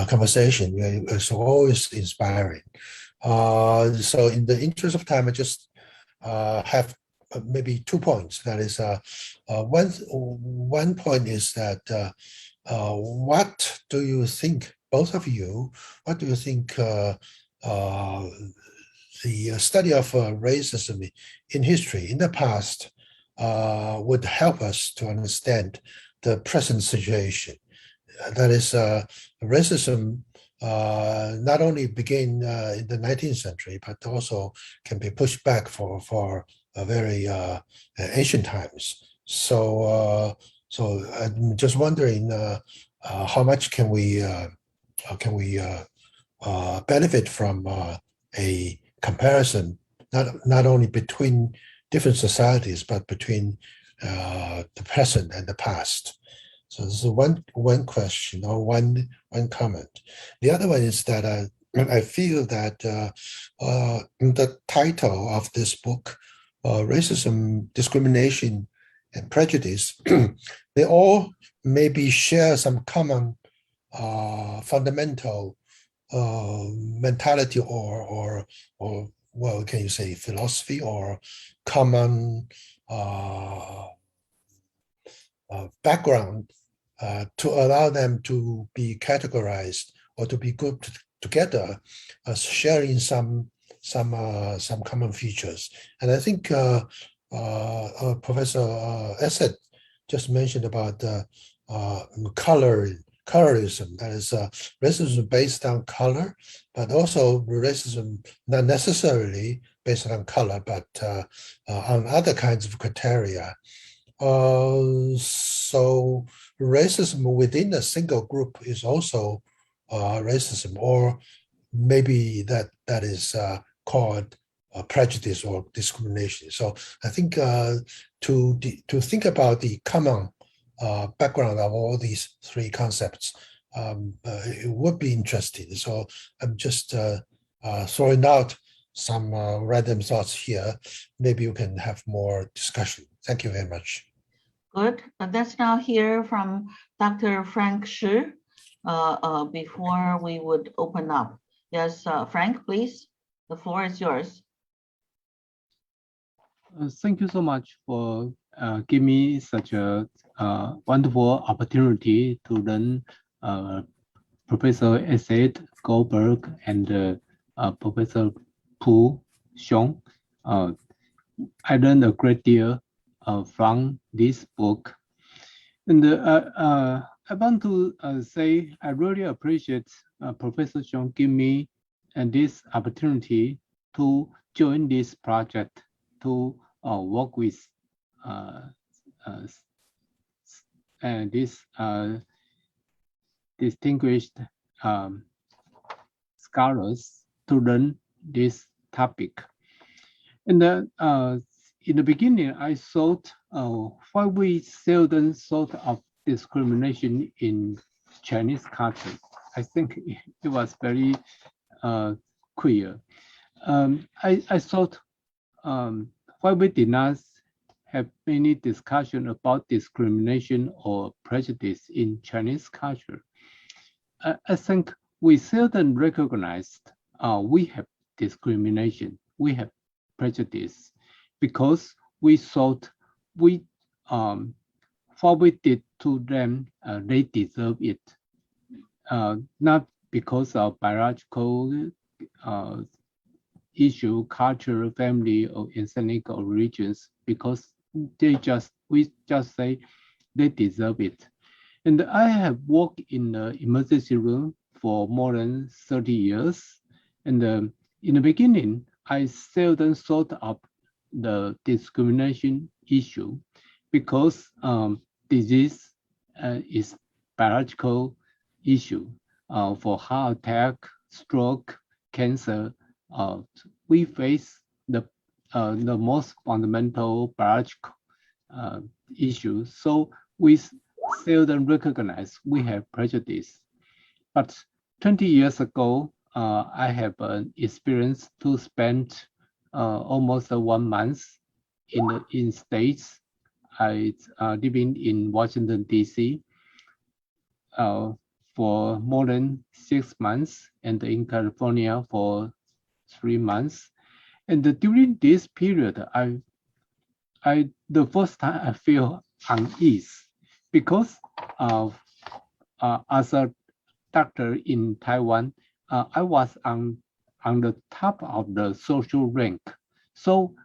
conversation. It's always inspiring. So in the interest of time, I just have maybe 2 points. That is, one point is that what do you think, both of you, what do you think the study of racism in history, in the past, would help us to understand the present situation? That is, racism not only began in the 19th century, but also can be pushed back for very ancient times. So I'm just wondering how much can we benefit from a comparison, not only between different societies, but between the present and the past. So this is one question or one comment. The other one is that I feel that the title of this book, Racism, Discrimination, and Prejudice, they all maybe share some common fundamental mentality or well, can you say philosophy or common background to allow them to be categorized or to be grouped together as sharing some common features. And I think Professor Essed just mentioned about colorism, that is racism based on color, but also racism not necessarily based on color, but on other kinds of criteria. So racism within a single group is also racism, or maybe that is called prejudice or discrimination. So I think to think about the common background of all these 3 concepts, it would be interesting. So I'm just throwing out some random thoughts here. Maybe you can have more discussion. Thank you very much. Good. Let's now hear from Dr. Frank Shi before we would open up. Yes, Frank, please. The floor is yours. Thank you so much for giving me such a wonderful opportunity to learn Professor Essed, Goldberg, and Professor Pu Xiong. I learned a great deal from this book. And I want to say I really appreciate Professor Xiong giving me this opportunity to join this project to work with this distinguished scholars to learn this topic. And in the beginning, I thought why we seldom thought of discrimination in Chinese culture. I think it was very clear. I thought why we did not have many discussion about discrimination or prejudice in Chinese culture. I think we seldom recognized we have discrimination, we have prejudice, because we thought we what we did to them, they deserve it, not because of biological issue, culture, family, or ethnic or religions, because we just say they deserve it. And I have worked in the emergency room for more than 30 years. And in the beginning, I seldom thought of the discrimination issue because disease is biological issue. For heart attack, stroke, cancer, we face the most fundamental biological issues. So we seldom recognize we have prejudice. But 20 years ago, I have an experience to spend almost 1 month in States. I living in Washington, D.C. For more than 6 months, and in California for 3 months. And during this period, the first time I feel unease because as a doctor in Taiwan, I was on the top of the social rank. So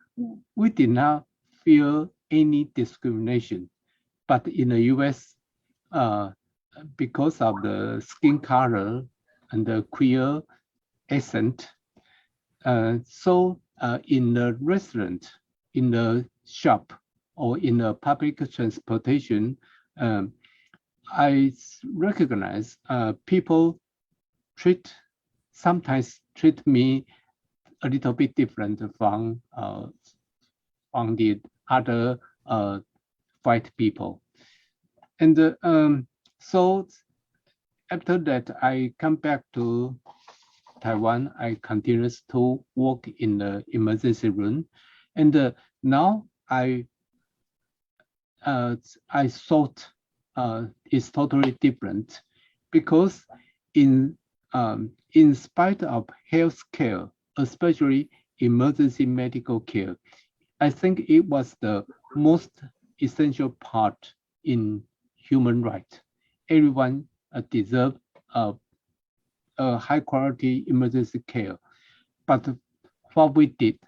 we did not feel any discrimination. But in the US, because of the skin color and the queer accent, so in the restaurant, in the shop, or in the public transportation, I recognize people sometimes treat me a little bit different from the other white people. And so after that, I come back to Taiwan. I continue to work in the emergency room. And now I thought it's totally different because in spite of health care, especially emergency medical care, I think it was the most essential part in human rights. Everyone deserves a high quality emergency care. But what we did,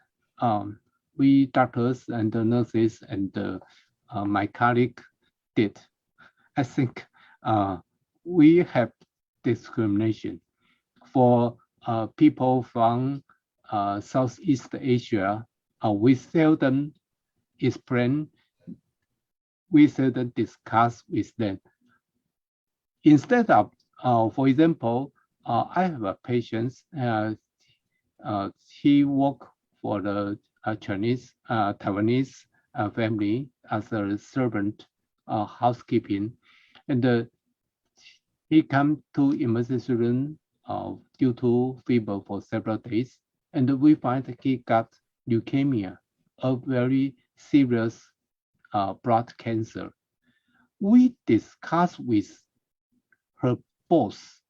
we doctors and the nurses and my colleague did, I think we have discrimination for people from Southeast Asia. We seldom explain, we seldom discuss with them. Instead of, for example, I have a patient, he worked for the Taiwanese family as a servant, housekeeping, and he came to emergency room due to fever for several days. and we find that he got leukemia, a very serious blood cancer. We discussed with her boss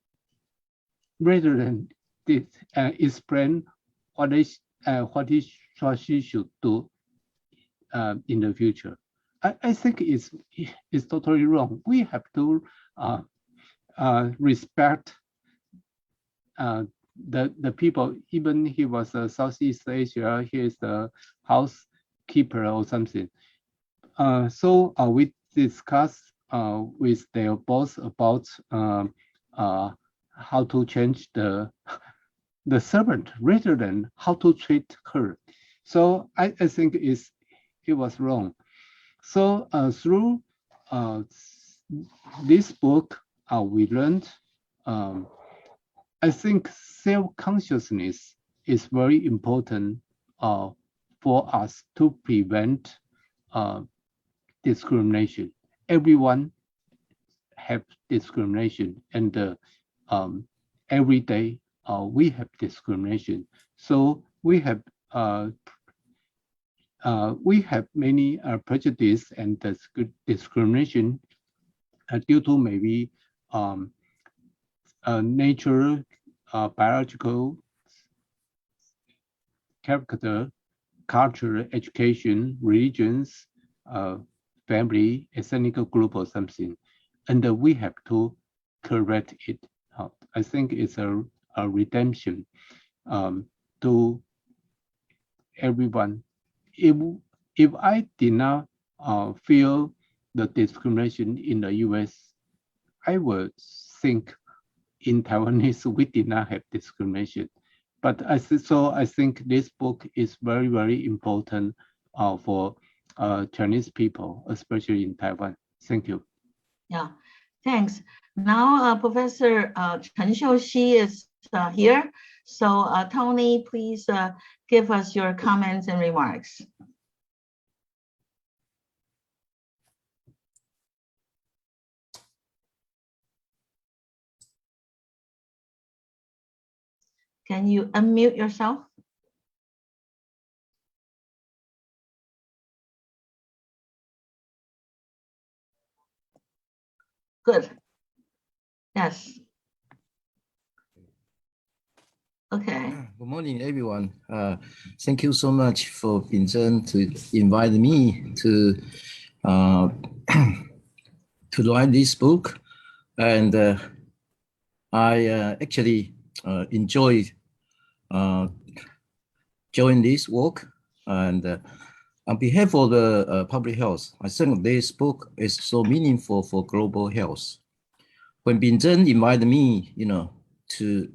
rather than explain what she should do in the future. I think it's totally wrong. We have to respect the people. Even he was a Southeast Asia, he is the housekeeper or something. So we discussed with their boss about how to change the servant rather than how to treat her. So I think it was wrong. So through this book, we learned, I think self-consciousness is very important for us to prevent discrimination. Everyone have discrimination, and every day we have discrimination. So we have many prejudice and discrimination due to maybe nature, biological character, culture, education, religions, family, ethnic group or something, and we have to correct it. I think it's a redemption to everyone. If I did not feel the discrimination in the US, I would think in Taiwanese we did not have discrimination. But I think this book is very, very important for Chinese people, especially in Taiwan. Thank you. Yeah, thanks. Now Professor Chen Xiuxi is here. So Tony, please give us your comments and remarks. Can you unmute yourself? Good. Yes. Okay. Good morning, everyone. Thank you so much for Vincent to invite me to write this book, and I actually enjoyed joining this work. And on behalf of the public health, I think this book is so meaningful for global health. When Vincent invited me, to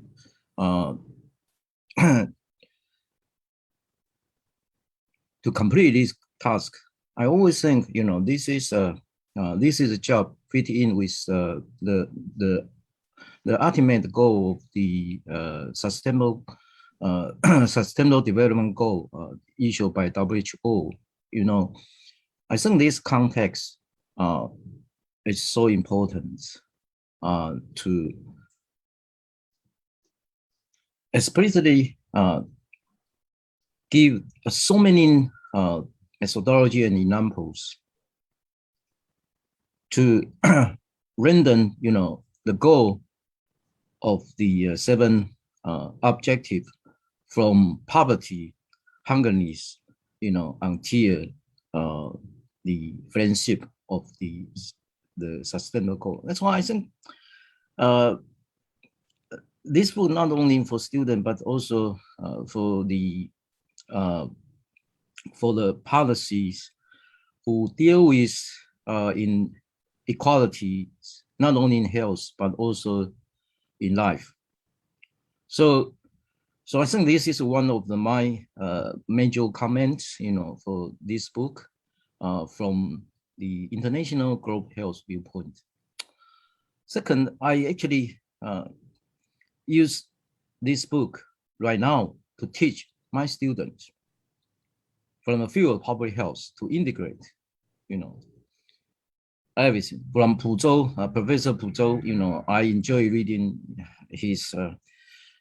to complete this task, I always think, this is a job fit in with the ultimate goal of the sustainable development goal issued by WHO. I think this context is so important to explicitly give so many methodology and examples to render, the goal of the 7 objectives from poverty, hungerness, until the friendship of the sustainable goal. That's why I think this book not only for students but also for the policies who deal with inequality, not only in health but also in life. So I think this is one of my major comments, for this book from the international global health viewpoint. Second, I actually use this book right now to teach my students from the field of public health to integrate, everything from Puzhou, Professor Puzhou. I enjoy reading his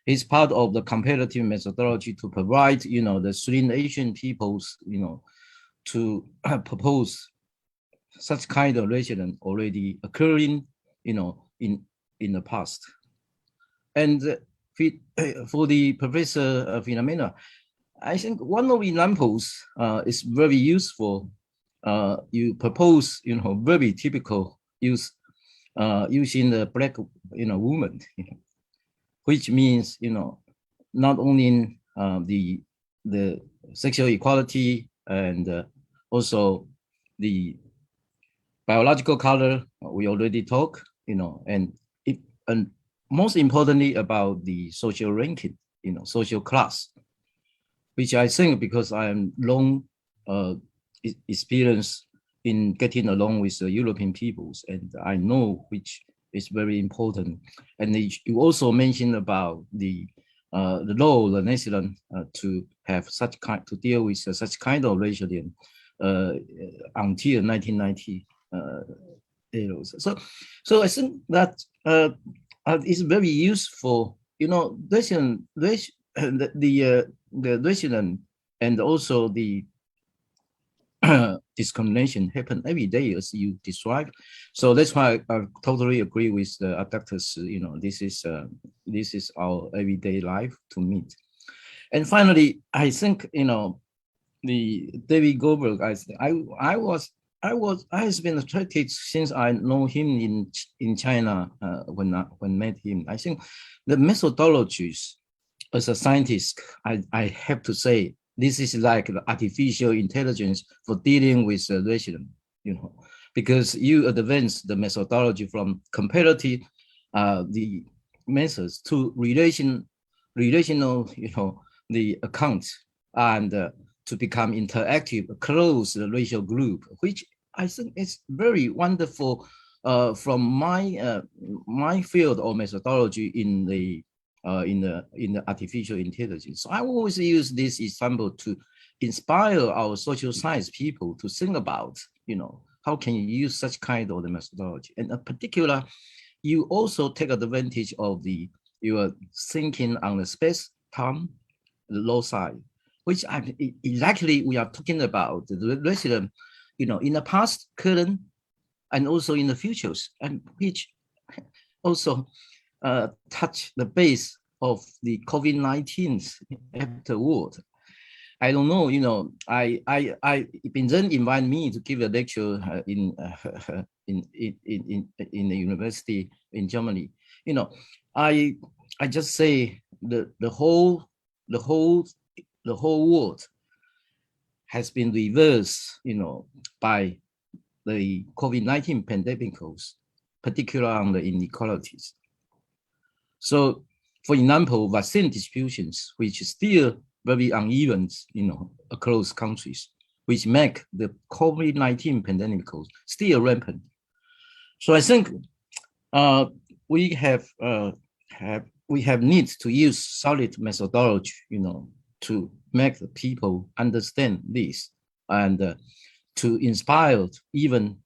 He's part of the comparative methodology to provide, the 3 nation peoples, to propose such kind of resident already occurring, in the past. And for the Professor Philomena, I think one of the examples is very useful. You propose, very typical use using the Black, woman, which means, not only the sexual equality and also the biological color we already talked, and most importantly about the social ranking, social class, which I think because I am long experience in getting along with the European peoples, and I know which is very important. And you also mentioned about the law, the Netherlands, to have such kind to deal with such kind of racialism until 1990. So I think that is very useful. The racism and also the discrimination happen every day as you described. So that's why I totally agree with the abductors. This is our everyday life to meet. And finally, I think the David Goldberg. I has been attracted since I know him in China when met him. I think the methodologies as a scientist, I have to say, this is like the artificial intelligence for dealing with racism, because you advance the methodology from comparative the methods to relational, the accounts, and to become interactive, close racial group, which I think is very wonderful from my field of methodology in the artificial intelligence. So I always use this example to inspire our social science people to think about, how can you use such kind of the methodology? And in particular, you also take advantage of your thinking on the space, time, the low side, which exactly we are talking about the racism, in the past, current, and also in the futures, and which also touch the base of the COVID-19 afterward. I don't know, Binzhen invited me to give a lecture in the university in Germany. I just say the whole world has been reversed, by the COVID-19 pandemicals, particularly on the inequalities. So, for example, vaccine distributions, which is still very uneven, across countries, which make the COVID-19 pandemicals still rampant. So I think we have need to use solid methodology, to make the people understand this, and to inspire even,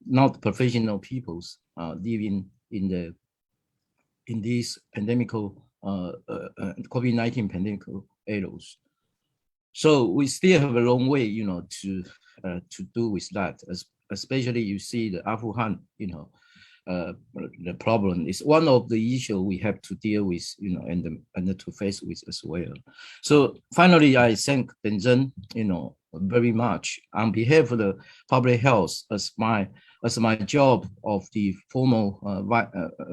not professional peoples living in these pandemical COVID-19 pandemic eras. So we still have a long way, to do with that. Especially you see the Afghan, the problem is one of the issues we have to deal with, and to face with as well. So finally, I thank Binzhen, very much on behalf of the public health as my job of the former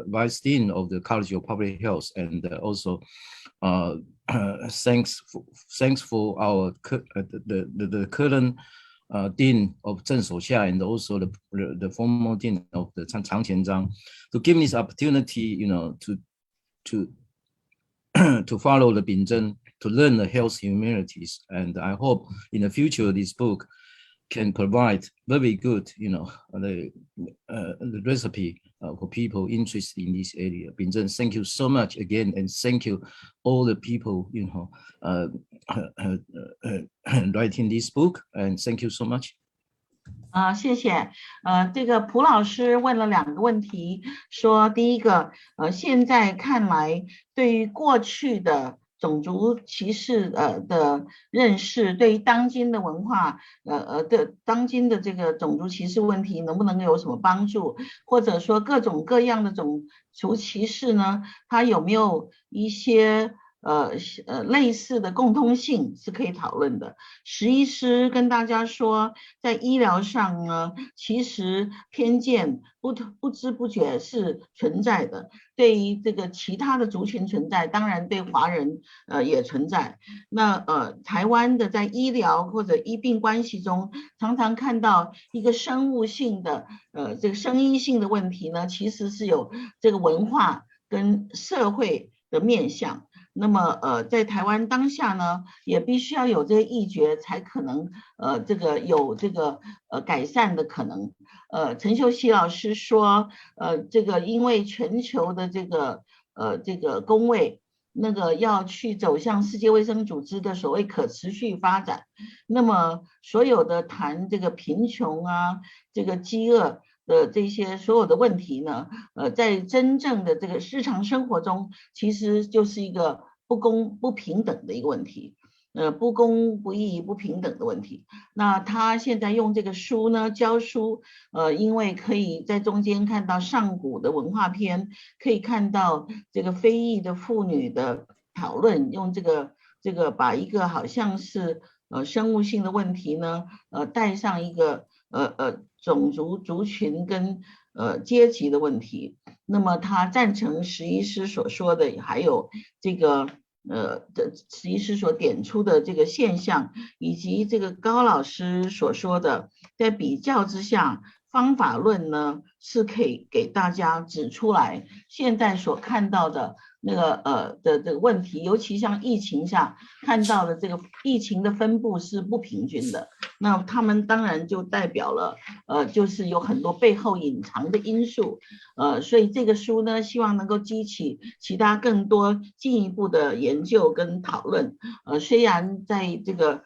vice dean of the College of Public Health, and also thanks for our the current dean of Zheng Shouxia, and also the former dean of the Chang Qianzhang, to give me this opportunity, to follow the Binzhen, to learn the health humanities. And I hope in the future this book can provide very good, the recipe for people interested in this area. Binzhen, thank you so much again, and thank you all the people, writing this book, and thank you so much. 谢谢。这个蒲老师问了2个问题，说第一个，现在看来对于过去的种族歧视的认识，对于当今的文化当今的这个种族歧视问题能不能有什么帮助，或者说各种各样的种族歧视呢，它有没有一些类似的共通性是可以讨论的。石医师跟大家说，在医疗上呢，其实偏见不知不觉是存在的，对于这个其他的族群存在，当然对华人也存在。那台湾的在医疗或者医病关系中，常常看到一个生物性的这个生医性的问题呢，其实是有这个文化跟社会的面向。那么在台湾当下呢，也必须要有这个议决，才可能这个有这个改善的可能。陈秀熙老师说，这个因为全球的这个公卫那个要去走向世界卫生组织的所谓可持续发展，那么所有的谈这个贫穷啊，这个饥饿的这些所有的问题呢，在真正的这个日常生活中，其实就是一个不公不平等的一个问题，不公不义不平等的问题。那他现在用这个书呢教书，因为可以在中间看到上古的文化篇，可以看到这个非裔的妇女的讨论，用这个把一个好像是生物性的问题呢，带上一个种族族群跟阶级的问题。那么他赞成石医师所说的，还有这个石医师所点出的这个现象，以及这个高老师所说的，在比较之下，方法论呢是可以给大家指出来现在所看到的那个这个问题，尤其像疫情下看到的这个疫情的分布是不平均的，那他们当然就代表了就是有很多背后隐藏的因素，所以这个书呢，希望能够激起其他更多进一步的研究跟讨论。虽然在这个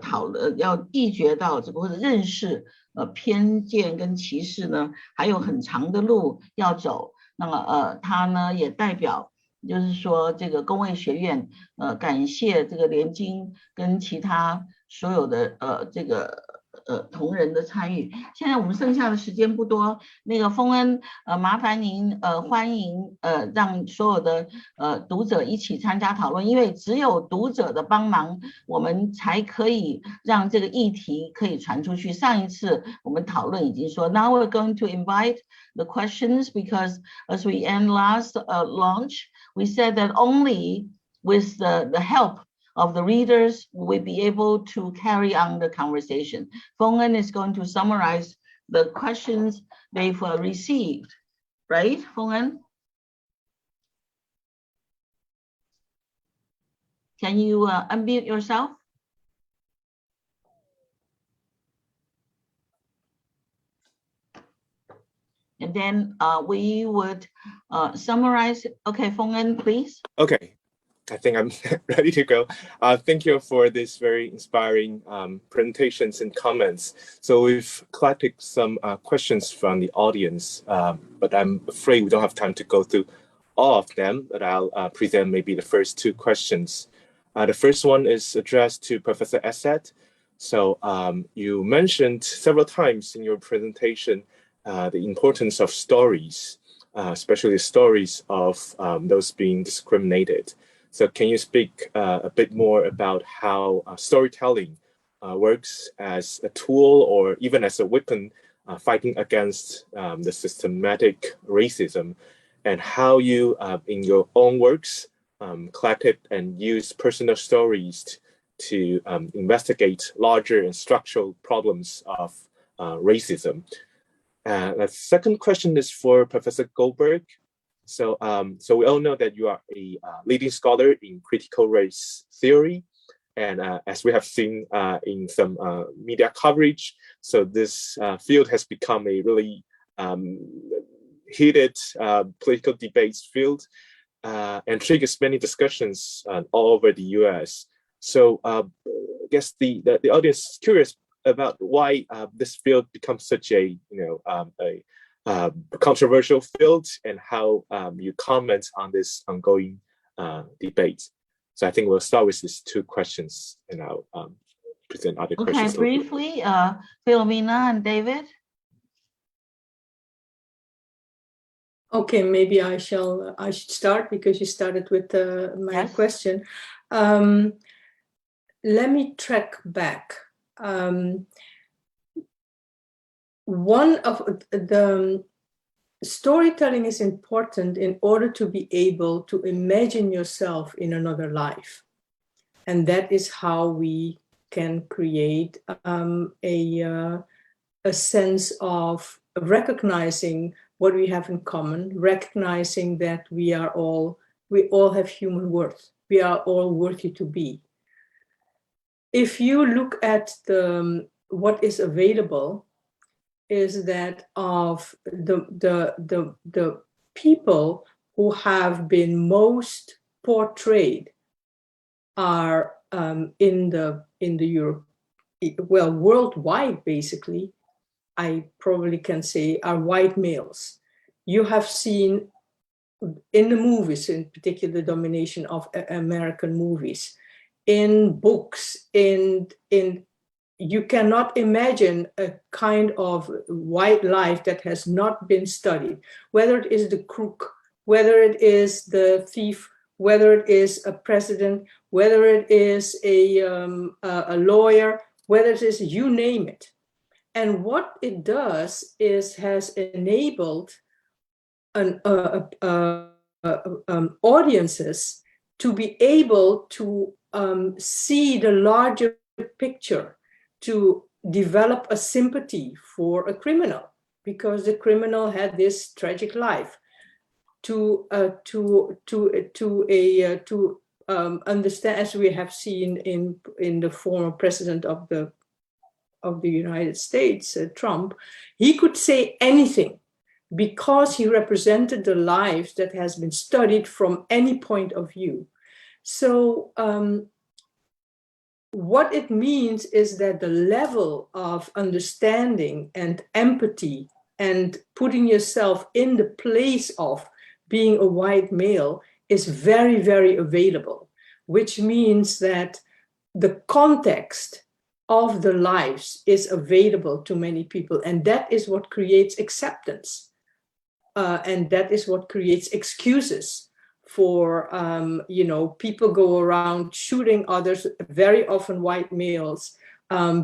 讨论要议决到这个或者认识偏见跟歧视呢，还有很长的路要走。那么它呢也代表就是说这个公卫学院感谢这个联经跟其他所有的这个同仁的参与。现在我们剩下的时间不多，那个丰恩麻烦您欢迎让所有的读者一起参加讨论，因为只有读者的帮忙，我们才可以让这个议题可以传出去。上一次我们讨论已经说 Now we're going to invite the questions, because as we end last launch, we said that only with the help of the readers will we be able to carry on the conversation. Feng En is going to summarize the questions they've received, right, Feng En? Can you unmute yourself? And then we would summarize. Okay, Feng En, please. Okay, I think I'm ready to go. Thank you for this very inspiring presentations and comments. So we've collected some questions from the audience, but I'm afraid we don't have time to go through all of them, but I'll present maybe the first 2 questions. The first one is addressed to Professor Essed. So you mentioned several times in your presentation the importance of stories, especially stories of those being discriminated. So can you speak a bit more about how storytelling works as a tool or even as a weapon fighting against the systematic racism, and how you, in your own works, collected and used personal stories to investigate larger and structural problems of racism? The second question is for Professor Goldberg. So we all know that you are a leading scholar in critical race theory, and as we have seen in some media coverage, so this field has become a really heated political debates field and triggers many discussions all over the US. So I guess the audience is curious about why this field becomes such a controversial field, and how you comment on this ongoing debate. So I think we'll start with these two questions, and I'll present other questions. Okay, briefly, Philomena and David. Okay, maybe I should start because you started with my question. Let me track back. One of the storytelling is important in order to be able to imagine yourself in another life. And that is how we can create a sense of recognizing what we have in common, recognizing that we all have human worth. We are all worthy to be. If you look at what is available, is that of the people who have been most portrayed are in the Europe, well, worldwide basically, I probably can say are white males. You have seen in the movies, in particular, the domination of American movies, in books, you cannot imagine a kind of white life that has not been studied, whether it is the crook, whether it is the thief, whether it is a president, whether it is a lawyer, whether it is, you name it. And what it does is has enabled audiences to be able to see the larger picture, to develop a sympathy for a criminal, because the criminal had this tragic life. To understand, as we have seen in the former president of the United States, Trump, he could say anything because he represented the lives that has been studied from any point of view. So what it means is that the level of understanding and empathy and putting yourself in the place of being a white male is very, very available, which means that the context of the lives is available to many people. And that is what creates acceptance. And that is what creates excuses for, people go around shooting others, very often white males,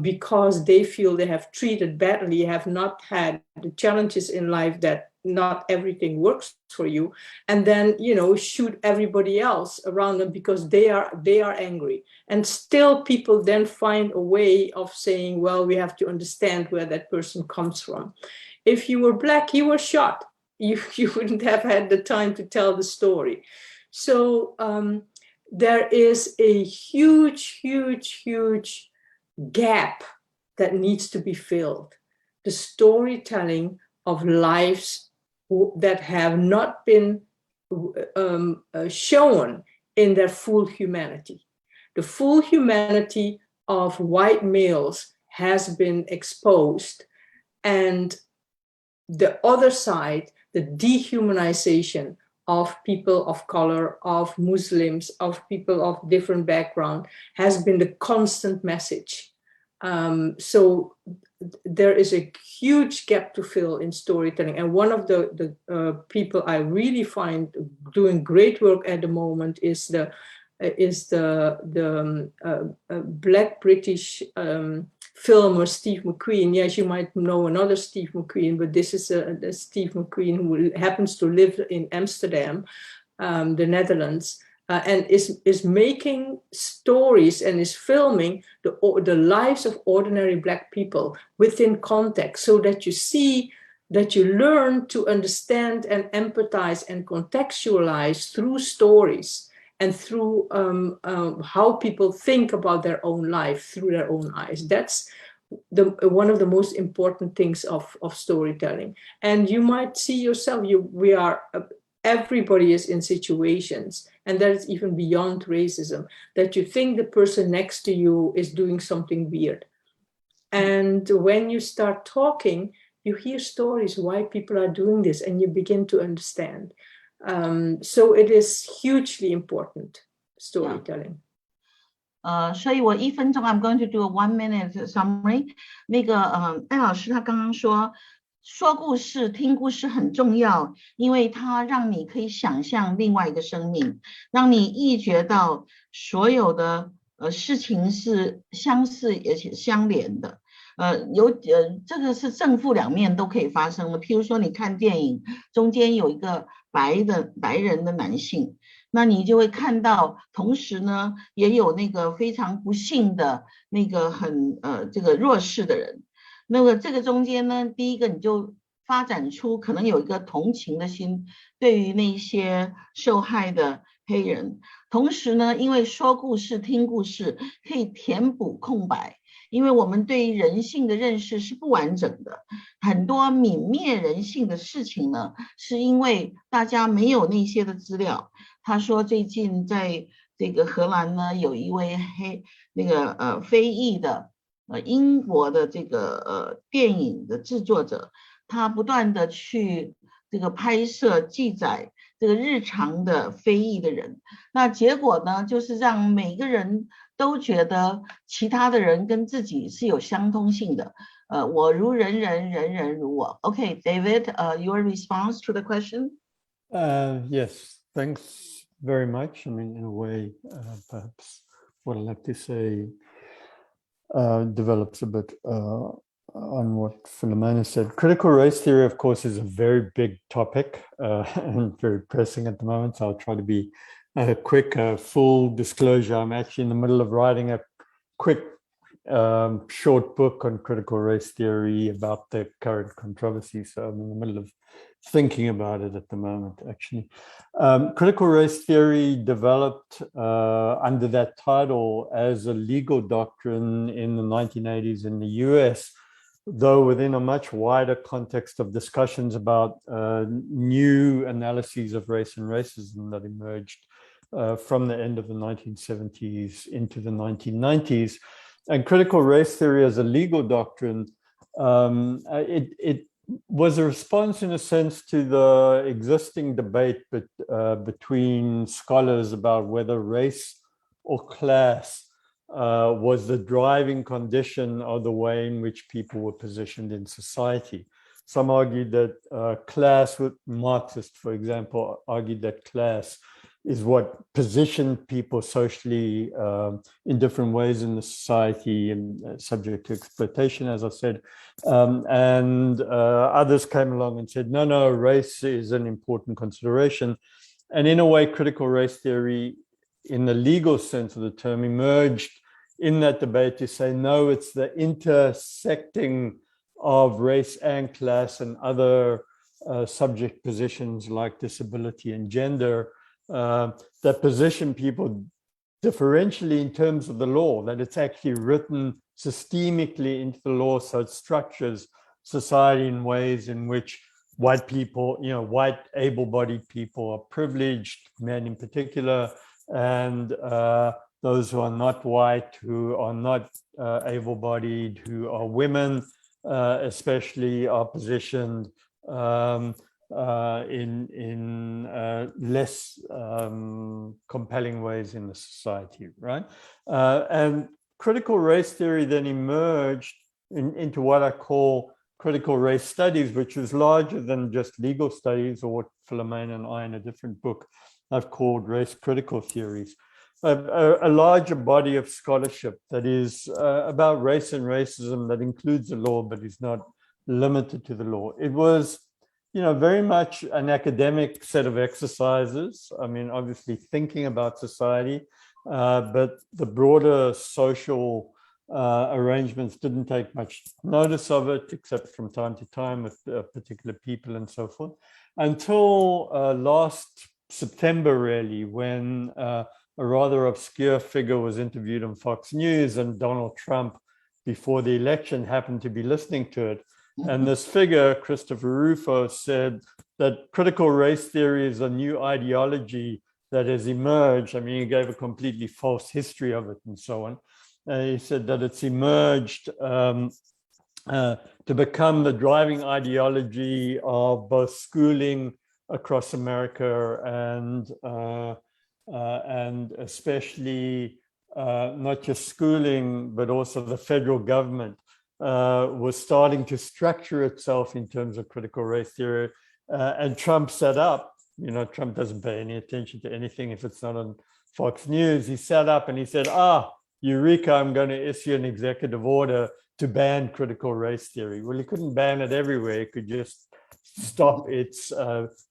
because they feel they have treated badly, have not had the challenges in life that not everything works for you, and then shoot everybody else around them because they are angry. And still people then find a way of saying, well, we have to understand where that person comes from. If you were black, you were shot. You wouldn't have had the time to tell the story. So there is a huge gap that needs to be filled. The storytelling of lives that have not been shown in their full humanity. The full humanity of white males has been exposed, and the other side, the dehumanization of people of color, of Muslims, of people of different background, has been the constant message. So there is a huge gap to fill in storytelling. And one of the people I really find doing great work at the moment is the Black British filmer Steve McQueen. Yes, you might know another Steve McQueen, but this is a Steve McQueen who happens to live in Amsterdam, the Netherlands, and is making stories and is filming the lives of ordinary Black people within context, so that you see, that you learn to understand and empathize and contextualize through stories and through how people think about their own life through their own eyes. That's one of the most important things of storytelling. And you might see yourself, everybody is in situations, and that is even beyond racism, that you think the person next to you is doing something weird. And when you start talking, you hear stories why people are doing this, and you begin to understand. So it is hugely important, storytelling. 所以我1分钟 I'm going to do a 1-minute summary. 那个艾老师他刚刚说故事听故事很重要，因为它让你可以想象另外一个生命，让你意觉到所有的事情是相似而且相连的。这个是正负两面都可以发生的。譬如说你看电影中间有一个白人的男性，那你就会看到同时呢也有那个非常不幸的那个这个弱势的人。那么这个中间呢，第一个你就发展出可能有一个同情的心，对于那些受害的黑人。同时呢，因为说故事听故事可以填补空白，因为我们对于人性的认识是不完整的，很多泯灭人性的事情呢，是因为大家没有那些的资料。他说最近在这个荷兰呢，有一位非裔的英国的这个电影的制作者，他不断的去这个拍摄记载这个日常的非裔的人，那结果呢就是让每个人都觉得其他的人跟自己是有相通性的，我如人人，人人如我。Okay, David, your response to the question? Yes, thanks very much. I mean, in a way, perhaps what I'd like to say develops a bit on what Philomena said. Critical race theory, of course, is a very big topic and very pressing at the moment. So I'll try to be quick. Full disclosure, I'm actually in the middle of writing a quick short book on critical race theory about the current controversy. So I'm in the middle of thinking about it at the moment, actually. Critical race theory developed under that title as a legal doctrine in the 1980s in the US, though within a much wider context of discussions about new analyses of race and racism that emerged from the end of the 1970s into the 1990s. And critical race theory as a legal doctrine, it was a response in a sense to the existing debate between scholars about whether race or class was the driving condition of the way in which people were positioned in society. Some argued that class, Marxists, for example, argued that class is what positioned people socially in different ways in the society and subject to exploitation, as I said. And others came along and said, no, race is an important consideration. And in a way, critical race theory, in the legal sense of the term, emerged in that debate to say, no, it's the intersecting of race and class and other subject positions like disability and gender that position people differentially in terms of the law, that it's actually written systemically into the law, so it structures society in ways in which white people, white able-bodied people are privileged, men in particular, and those who are not white, who are not able-bodied, who are women, especially, are positioned in less compelling ways in the society, right? And critical race theory then emerged into what I call critical race studies, which is larger than just legal studies, or what Philomena and I in a different book I've called race critical theories. A larger body of scholarship that is about race and racism that includes the law but is not limited to the law. It was very much an academic set of exercises. I mean, obviously thinking about society, but the broader social arrangements didn't take much notice of it, except from time to time with particular people and so forth, until last September, really, when a rather obscure figure was interviewed on Fox News, and Donald Trump, before the election, happened to be listening to it. And this figure, Christopher Rufo, said that critical race theory is a new ideology that has emerged. I mean, he gave a completely false history of it and so on. he said that it's emerged to become the driving ideology of both schooling across America and especially not just schooling, but also the federal government was starting to structure itself in terms of critical race theory. And Trump set up, Trump doesn't pay any attention to anything if it's not on Fox News. He sat up and he said, Eureka, I'm going to issue an executive order to ban critical race theory. Well, he couldn't ban it everywhere. He could just stop its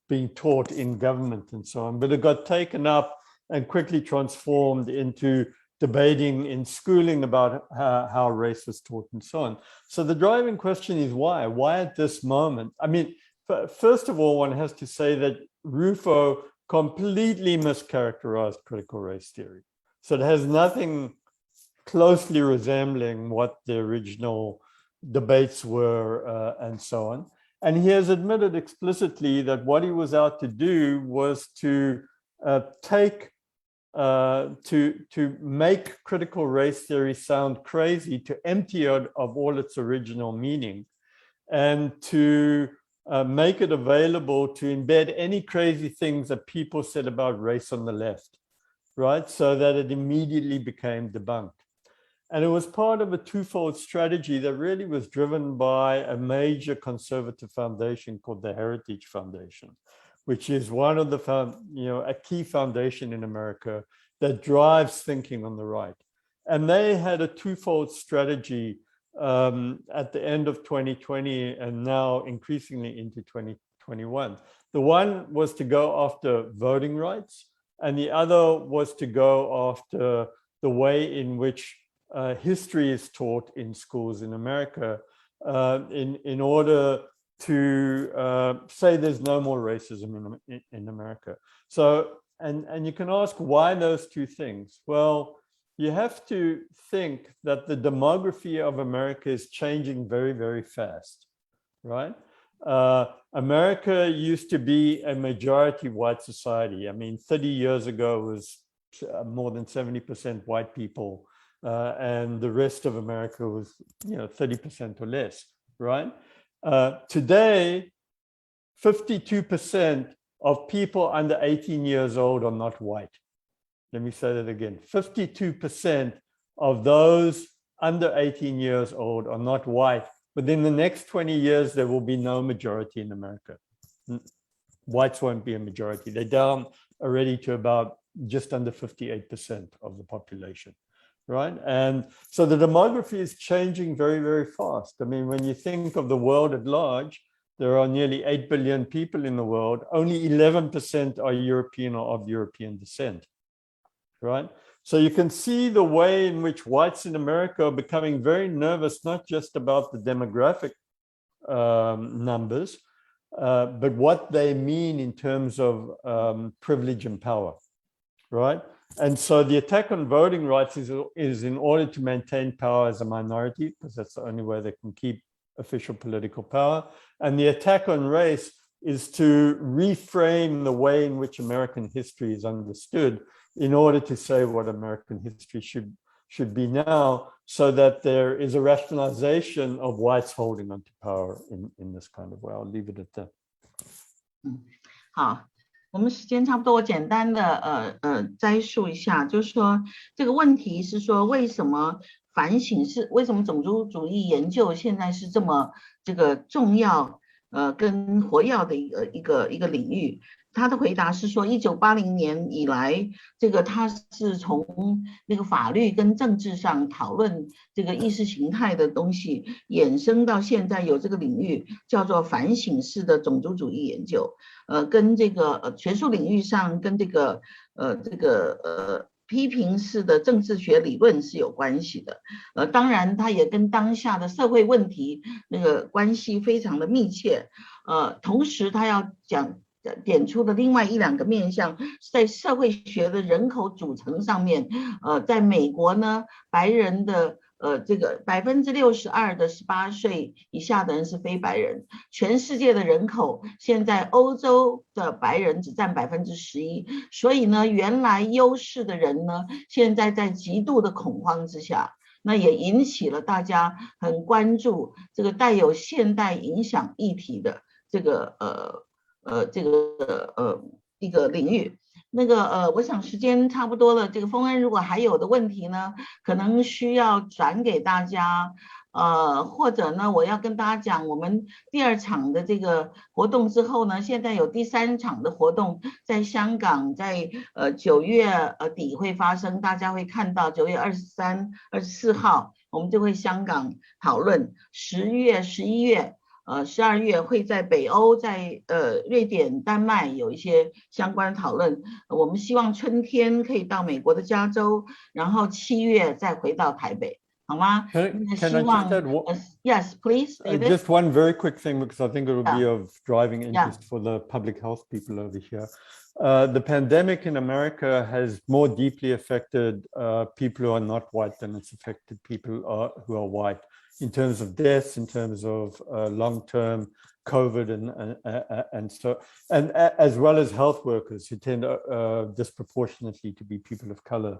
being taught in government and so on. But it got taken up and quickly transformed into debating in schooling about how race was taught and so on. So the driving question is why? Why at this moment? I mean, first of all, one has to say that Rufo completely mischaracterized critical race theory. So it has nothing closely resembling what the original debates were and so on. And he has admitted explicitly that what he was out to do was to make critical race theory sound crazy, to empty it of all its original meaning, and to make it available to embed any crazy things that people said about race on the left, right? So that it immediately became debunked. And it was part of a twofold strategy that really was driven by a major conservative foundation called the Heritage Foundation, which is one of the, a key foundation in America that drives thinking on the right. And they had a twofold strategy at the end of 2020 and now increasingly into 2021. The one was to go after voting rights, and the other was to go after the way in which history is taught in schools in America in order to say there's no more racism in America. So, and you can ask why those two things? Well, you have to think that the demography of America is changing very, very fast, right? America used to be a majority white society. I mean, 30 years ago was more than 70% white people. And the rest of America was, 30% or less, right? Today, 52% of people under 18 years old are not white. Let me say that again. 52% of those under 18 years old are not white. But in the next 20 years, there will be no majority in America. Whites won't be a majority. They're down already to about just under 58% of the population. Right. And so the demography is changing very, very fast. I mean, when you think of the world at large, there are nearly 8 billion people in the world. Only 11% are European or of European descent. Right. So you can see the way in which whites in America are becoming very nervous, not just about the demographic numbers, but what they mean in terms of privilege and power. Right. And so the attack on voting rights is in order to maintain power as a minority, because that's the only way they can keep official political power. And the attack on race is to reframe the way in which American history is understood in order to say what American history should be now, so that there is a rationalization of whites holding onto power in this kind of way. I'll leave it at that. 好。我们时间差不多，我简单的摘述一下，就是说这个问题是说为什么种族主义研究现在是这么这个重要跟活跃的一个领域。他的回答是说1980年以来，这个他是从那个法律跟政治上讨论这个意识形态的东西，衍生到现在有这个领域叫做反省式的种族主义研究，跟这个学术领域上跟这个批评式的政治学理论是有关系的，当然它也跟当下的社会问题那个关系非常的密切，同时他要点出的另外1、2个面向，在社会学的人口组成上面，在美国呢，白人的这个62%的18岁以下的人是非白人，全世界的人口现在欧洲的白人只占11%，所以呢，原来优势的人呢，现在在极度的恐慌之下。那也引起了大家很关注这个带有现代影响议题的这个一个领域。那个我想时间差不多了，这个丰恩如果还有的问题呢，可能需要转给大家，或者呢，我要跟大家讲，我们第2场的这个活动之后呢，现在有第3场的活动在香港，在9月底会发生，大家会看到9月23、24号，我们就会香港讨论，10月、11月。12月会在北欧，在瑞典、丹麦有一些相关讨论。我们希望春天可以到美国的加州，然后7月再回到台北，好吗？ Can I just add yes, please, David? Just one very quick thing, because I think it will be of driving interest for the public health people over here. The pandemic in America has more deeply affected people who are not white than it's affected people who are white, in terms of deaths, in terms of long-term COVID, and as well as health workers who tend disproportionately to be people of color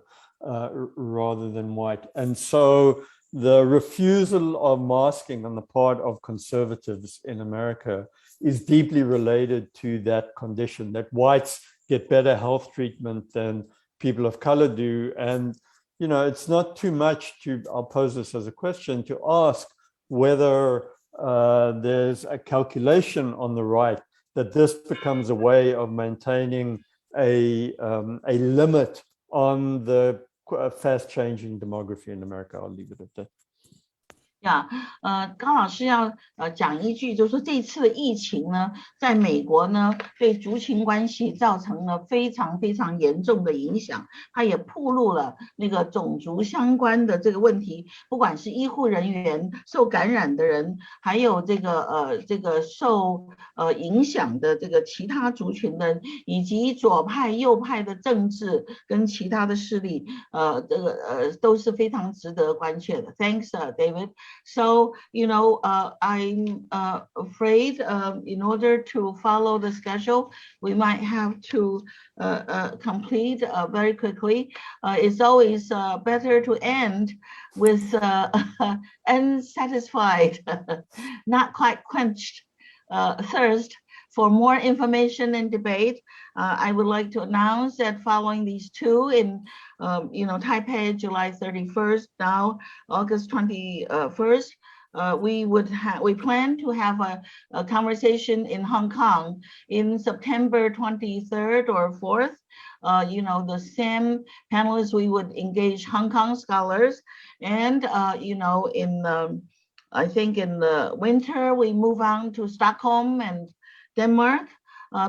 rather than white. And so the refusal of masking on the part of conservatives in America is deeply related to that condition, that whites get better health treatment than people of color do. And you know, it's not too much to, I'll pose this as a question, to ask whether there's a calculation on the right that this becomes a way of maintaining a limit on the fast changing demography in America. I'll leave it at that. 高老师要讲一句，就是说这次的疫情呢，在美国呢，对族群关系造成了非常非常严重的影响，它也暴露了那个种族相关的这个问题，不管是医护人员、受感染的人，还有这个受影响的这个其他族群的，以及左派、右派的政治跟其他的势力，都是非常值得关切的。Thanks, David. So, you know, I'm afraid in order to follow the schedule, we might have to complete very quickly. It's always better to end with unsatisfied, not quite quenched thirst for more information and debate. I would like to announce that following these two in, Taipei, July 31st, now August 21st, we plan to have a conversation in Hong Kong in September 23rd or 4th. The same panelists, we would engage Hong Kong scholars, and I think in the winter we move on to Stockholm and Denmark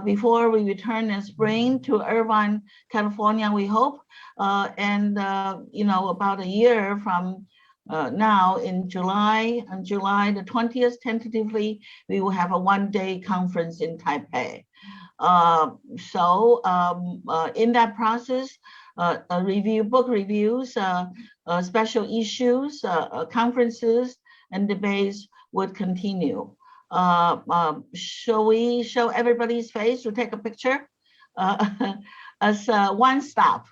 before we return in spring to Irvine, California, we hope. And about a year from now in July, on July the 20th, tentatively, we will have a one-day conference in Taipei. So in that process, book reviews, special issues, conferences, and debates would continue. Shall we show everybody's face to take a picture as one stop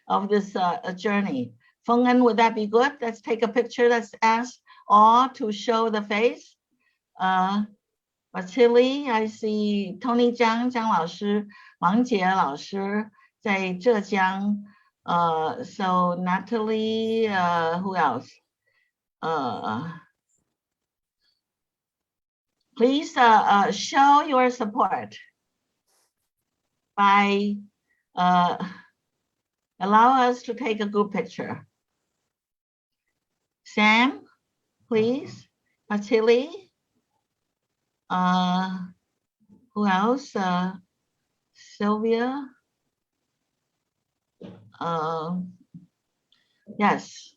of this journey? Feng En, would that be good? Let's take a picture. Let's ask all to show the face. Vasily, I see Tony Jiang 老师, Wang Jie 老师在浙江. So Natalie, who else? Please show your support by allow us to take a group picture. Sam, please. Vasily. Who else? Sylvia. Yes.